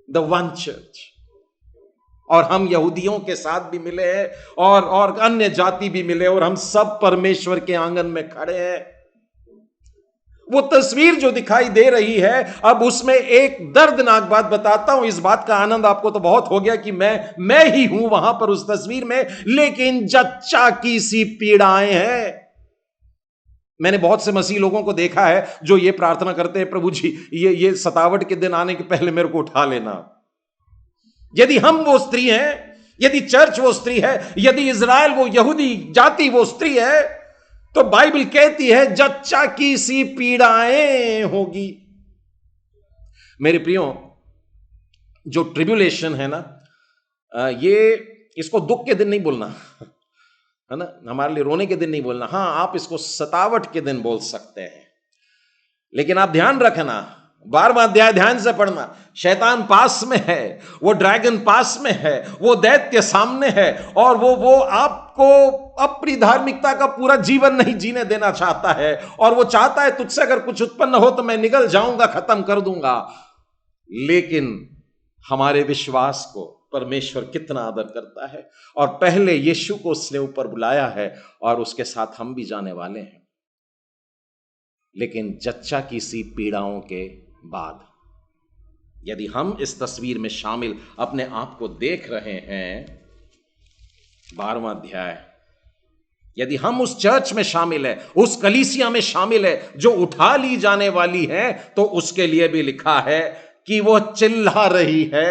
the one church. और हम यहूदियों के साथ भी मिले हैं और अन्य जाति भी मिले, और हम सब परमेश्वर के आंगन में खड़े हैं। वो तस्वीर जो दिखाई दे रही है, अब उसमें एक दर्दनाक बात बताता हूं। इस बात का आनंद आपको तो बहुत हो गया कि मैं ही हूं वहां पर उस तस्वीर में, लेकिन जच्चा की सी पीड़ाएं हैं। मैंने बहुत से मसीह लोगों को देखा है जो ये प्रार्थना करते हैं, प्रभु जी ये सतावट के दिन आने के पहले मेरे को उठा लेना। यदि हम वो स्त्री हैं, यदि चर्च वो स्त्री है, यदि इज़राइल वो यहूदी जाति वो स्त्री है, तो बाइबल कहती है जच्चा की सी पीड़ाएं होगी। मेरे प्रियो, जो ट्रिब्यूलेशन है ना, ये इसको दुख के दिन नहीं बोलना है ना, हमारे लिए रोने के दिन नहीं बोलना। हां, आप इसको सतावट के दिन बोल सकते हैं, लेकिन आप ध्यान रखना, 12वां अध्याय ध्यान से पढ़ना। शैतान पास में है, वो ड्रैगन पास में है, वो दैत्य सामने है, और वो आपको अपनी धार्मिकता का पूरा जीवन नहीं जीने देना चाहता है, और वो चाहता है तुझसे अगर कुछ उत्पन्न हो तो मैं निगल जाऊंगा, खत्म कर दूंगा। लेकिन हमारे विश्वास को परमेश्वर कितना आदर करता है, और पहले यीशु को उसने ऊपर बुलाया है, और उसके साथ हम भी जाने वाले हैं। लेकिन जच्चा की सी पीड़ाओं के बाद यदि हम इस तस्वीर में शामिल अपने आप को देख रहे हैं, 12वां अध्याय, यदि हम उस चर्च में शामिल है, उस कलीसिया में शामिल है जो उठा ली जाने वाली है, तो उसके लिए भी लिखा है कि वो चिल्ला रही है,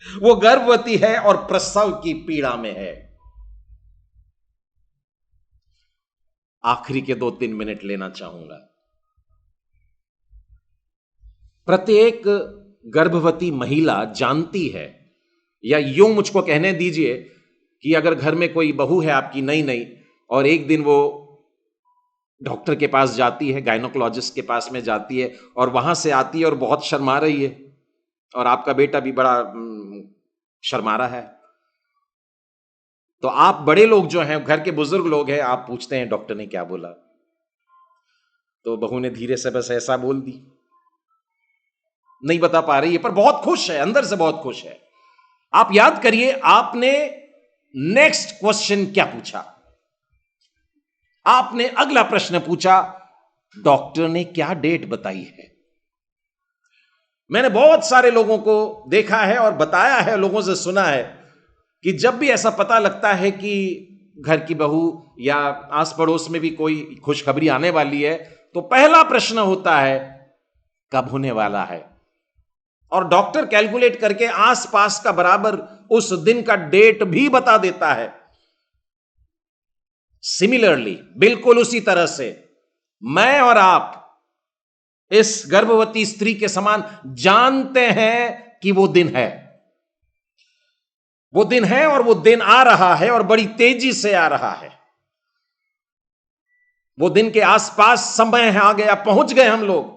वो गर्भवती है और प्रसव की पीड़ा में है। आखिरी के 2-3 मिनट लेना चाहूंगा। प्रत्येक गर्भवती महिला जानती है, या यूं मुझको कहने दीजिए कि अगर घर में कोई बहू है आपकी नई, और एक दिन वो डॉक्टर के पास जाती है, गायनोकोलॉजिस्ट के पास में जाती है, और वहां से आती है और बहुत शर्मा रही है, और आपका बेटा भी बड़ा शर्मा रहा है, तो आप बड़े लोग जो हैं, घर के बुजुर्ग लोग हैं, आप पूछते हैं डॉक्टर ने क्या बोला? तो बहू ने धीरे से बस ऐसा बोल दी, नहीं बता पा रही है, पर बहुत खुश है, अंदर से बहुत खुश है। आप याद करिए, आपने नेक्स्ट क्वेश्चन क्या पूछा? आपने अगला प्रश्न पूछा, डॉक्टर ने क्या डेट बताई है? मैंने बहुत सारे लोगों को देखा है और बताया है, लोगों से सुना है, कि जब भी ऐसा पता लगता है कि घर की बहू या आस पड़ोस में भी कोई खुशखबरी आने वाली है, तो पहला प्रश्न होता है कब होने वाला है। और डॉक्टर कैलकुलेट करके आसपास का बराबर उस दिन का डेट भी बता देता है। सिमिलरली, बिल्कुल उसी तरह से मैं और आप इस गर्भवती स्त्री के समान जानते हैं कि वो दिन है, वो दिन है और वो दिन आ रहा है और बड़ी तेजी से आ रहा है। वो दिन के आसपास समय आ गया, पहुंच गए हम लोग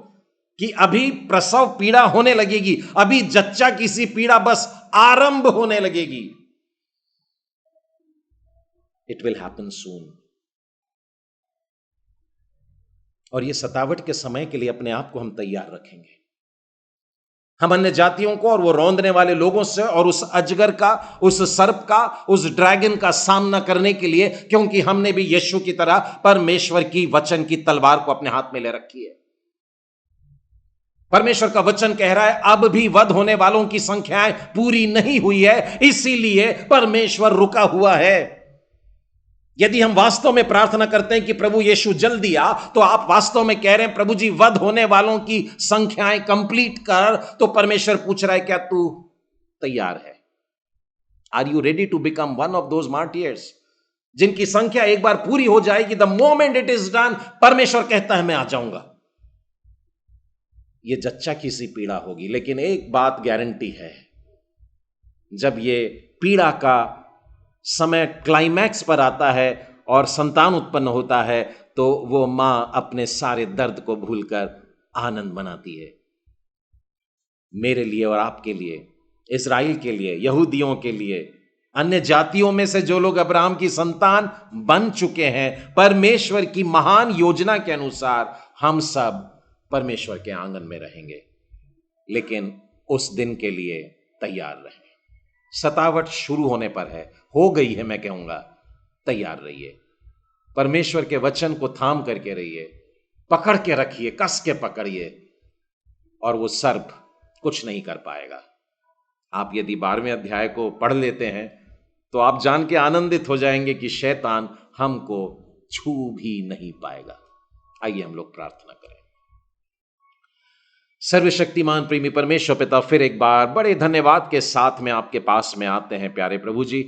कि अभी प्रसव पीड़ा होने लगेगी, अभी जच्चा किसी पीड़ा बस आरंभ होने लगेगी। इट विल हैपन सून। और ये सतावट के समय के लिए अपने आप को हम तैयार रखेंगे। हम अन्य जातियों को और वो रौंदने वाले लोगों से और उस अजगर का, उस सर्प का, उस ड्रैगन का सामना करने के लिए, क्योंकि हमने भी यीशु की तरह परमेश्वर की वचन की तलवार को अपने हाथ में ले रखी है। परमेश्वर का वचन कह रहा है अब भी वध होने वालों की संख्याएं पूरी नहीं हुई है, इसीलिए परमेश्वर रुका हुआ है। यदि हम वास्तव में प्रार्थना करते हैं कि प्रभु यीशु जल्दी आ, तो आप वास्तव में कह रहे हैं प्रभु जी वध होने वालों की संख्याएं कंप्लीट कर। तो परमेश्वर पूछ रहा है क्या तू तैयार है? Are you ready to become one of those martyrs जिनकी संख्या एक बार पूरी हो जाएगी? The moment it is done, परमेश्वर कहता है मैं आ जाऊंगा। ये जच्चा की सी पीड़ा होगी, लेकिन एक बात गारंटी है, जब ये पीड़ा का समय क्लाइमैक्स पर आता है और संतान उत्पन्न होता है, तो वो मां अपने सारे दर्द को भूलकर आनंद मनाती है। मेरे लिए और आपके लिए, इस्राएल के लिए, यहूदियों के लिए, अन्य जातियों में से जो लोग अब्राहम की संतान बन चुके हैं, परमेश्वर की महान योजना के अनुसार हम सब परमेश्वर के आंगन में रहेंगे। लेकिन उस दिन के लिए तैयार रहें। सतावट शुरू होने पर है, हो गई है, मैं कहूंगा तैयार रहिए। परमेश्वर के वचन को थाम करके रहिए, पकड़ के रखिए, कस के पकड़िए, और वो सर्प कुछ नहीं कर पाएगा। आप यदि 12वें अध्याय को पढ़ लेते हैं तो आप जान के आनंदित हो जाएंगे कि शैतान हमको छू भी नहीं पाएगा। आइए हम लोग प्रार्थना करें। सर्वशक्तिमान प्रेमी परमेश्वर पिता, फिर एक बार बड़े धन्यवाद के साथ में आपके पास में आते हैं प्यारे प्रभु जी।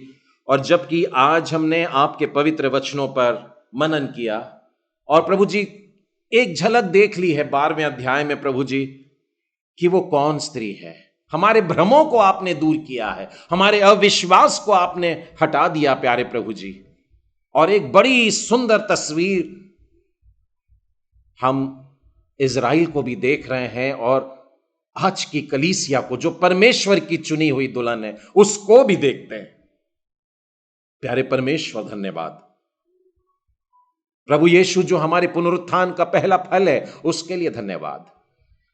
और जबकि आज हमने आपके पवित्र वचनों पर मनन किया और प्रभु जी एक झलक देख ली है 12वें अध्याय में प्रभु जी कि वो कौन स्त्री है। हमारे भ्रमों को आपने दूर किया है, हमारे अविश्वास को आपने हटा दिया प्यारे प्रभु जी। और एक बड़ी सुंदर तस्वीर हम इज़राइल को भी देख रहे हैं और आज की कलीसिया को, जो परमेश्वर की चुनी हुई दुल्हन है, उसको भी देखते हैं। प्यारे परमेश्वर धन्यवाद। प्रभु यीशु जो हमारे पुनरुत्थान का पहला फल है, उसके लिए धन्यवाद।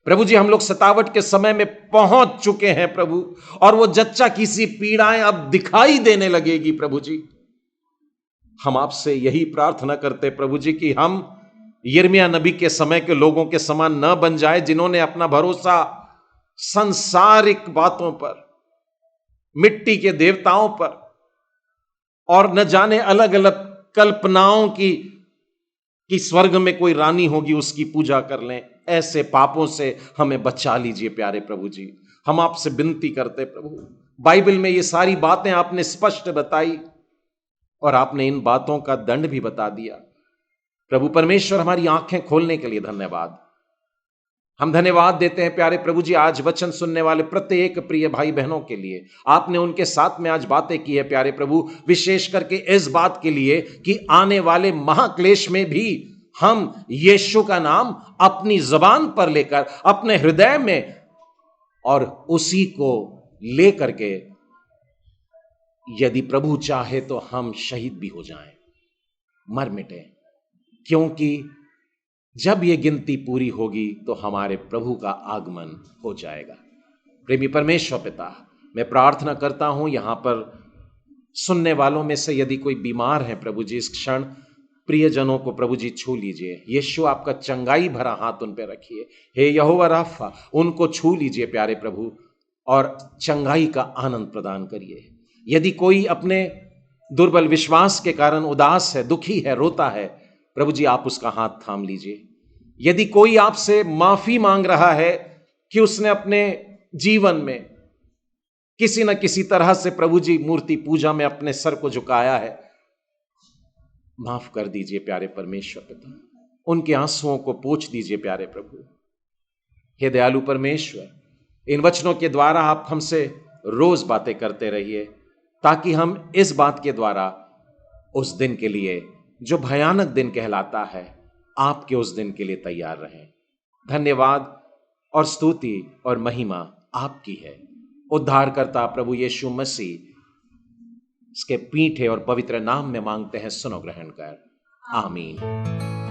प्रभु जी हम लोग सतावट के समय में पहुंच चुके हैं प्रभु, और वो जच्चा की सी पीड़ाएं अब दिखाई देने लगेगी प्रभु जी। हम आपसे यही प्रार्थना करते प्रभु जी कि हम यिर्मयाह नबी के समय के लोगों के समान न बन जाए, जिन्होंने अपना भरोसा सांसारिक बातों पर, मिट्टी के देवताओं पर और न जाने अलग अलग कल्पनाओं की स्वर्ग में कोई रानी होगी उसकी पूजा कर लें। ऐसे पापों से हमें बचा लीजिए प्यारे प्रभु जी। हम आपसे विनती करते प्रभु, बाइबल में ये सारी बातें आपने स्पष्ट बताई और आपने इन बातों का दंड भी बता दिया। प्रभु परमेश्वर हमारी आंखें खोलने के लिए धन्यवाद। हम धन्यवाद देते हैं प्यारे प्रभु जी आज वचन सुनने वाले प्रत्येक प्रिय भाई बहनों के लिए। आपने उनके साथ में आज बातें की है प्यारे प्रभु, विशेष करके इस बात के लिए कि आने वाले महाक्लेश में भी हम यीशु का नाम अपनी जबान पर लेकर, अपने हृदय में, और उसी को लेकर के यदि प्रभु चाहे तो हम शहीद भी हो जाएं, मर मिटें, क्योंकि जब ये गिनती पूरी होगी तो हमारे प्रभु का आगमन हो जाएगा। प्रेमी परमेश्वर पिता, मैं प्रार्थना करता हूं यहां पर सुनने वालों में से यदि कोई बीमार है प्रभु जी, इस क्षण प्रियजनों को प्रभु जी छू लीजिए। यीशु आपका चंगाई भरा हाथ उन पे रखिए। हे यहोवा राफा, उनको छू लीजिए प्यारे प्रभु और चंगाई का आनंद प्रदान करिए। यदि कोई अपने दुर्बल विश्वास के कारण उदास है, दुखी है, रोता है, प्रभु जी आप उसका हाथ थाम लीजिए। यदि कोई आपसे माफी मांग रहा है कि उसने अपने जीवन में किसी न किसी तरह से प्रभु जी मूर्ति पूजा में अपने सर को झुकाया है, माफ कर दीजिए प्यारे परमेश्वर पिता, उनके आंसुओं को पोंछ दीजिए प्यारे प्रभु। हे दयालु परमेश्वर, इन वचनों के द्वारा आप हमसे रोज बातें करते रहिए, ताकि हम इस बात के द्वारा उस दिन के लिए जो भयानक दिन कहलाता है, आपके उस दिन के लिए तैयार रहें। धन्यवाद और स्तुति और महिमा आपकी है। उद्धारकर्ता प्रभु यीशु मसीह इसके पीठे और पवित्र नाम में मांगते हैं, सुनो ग्रहण कर, आमीन।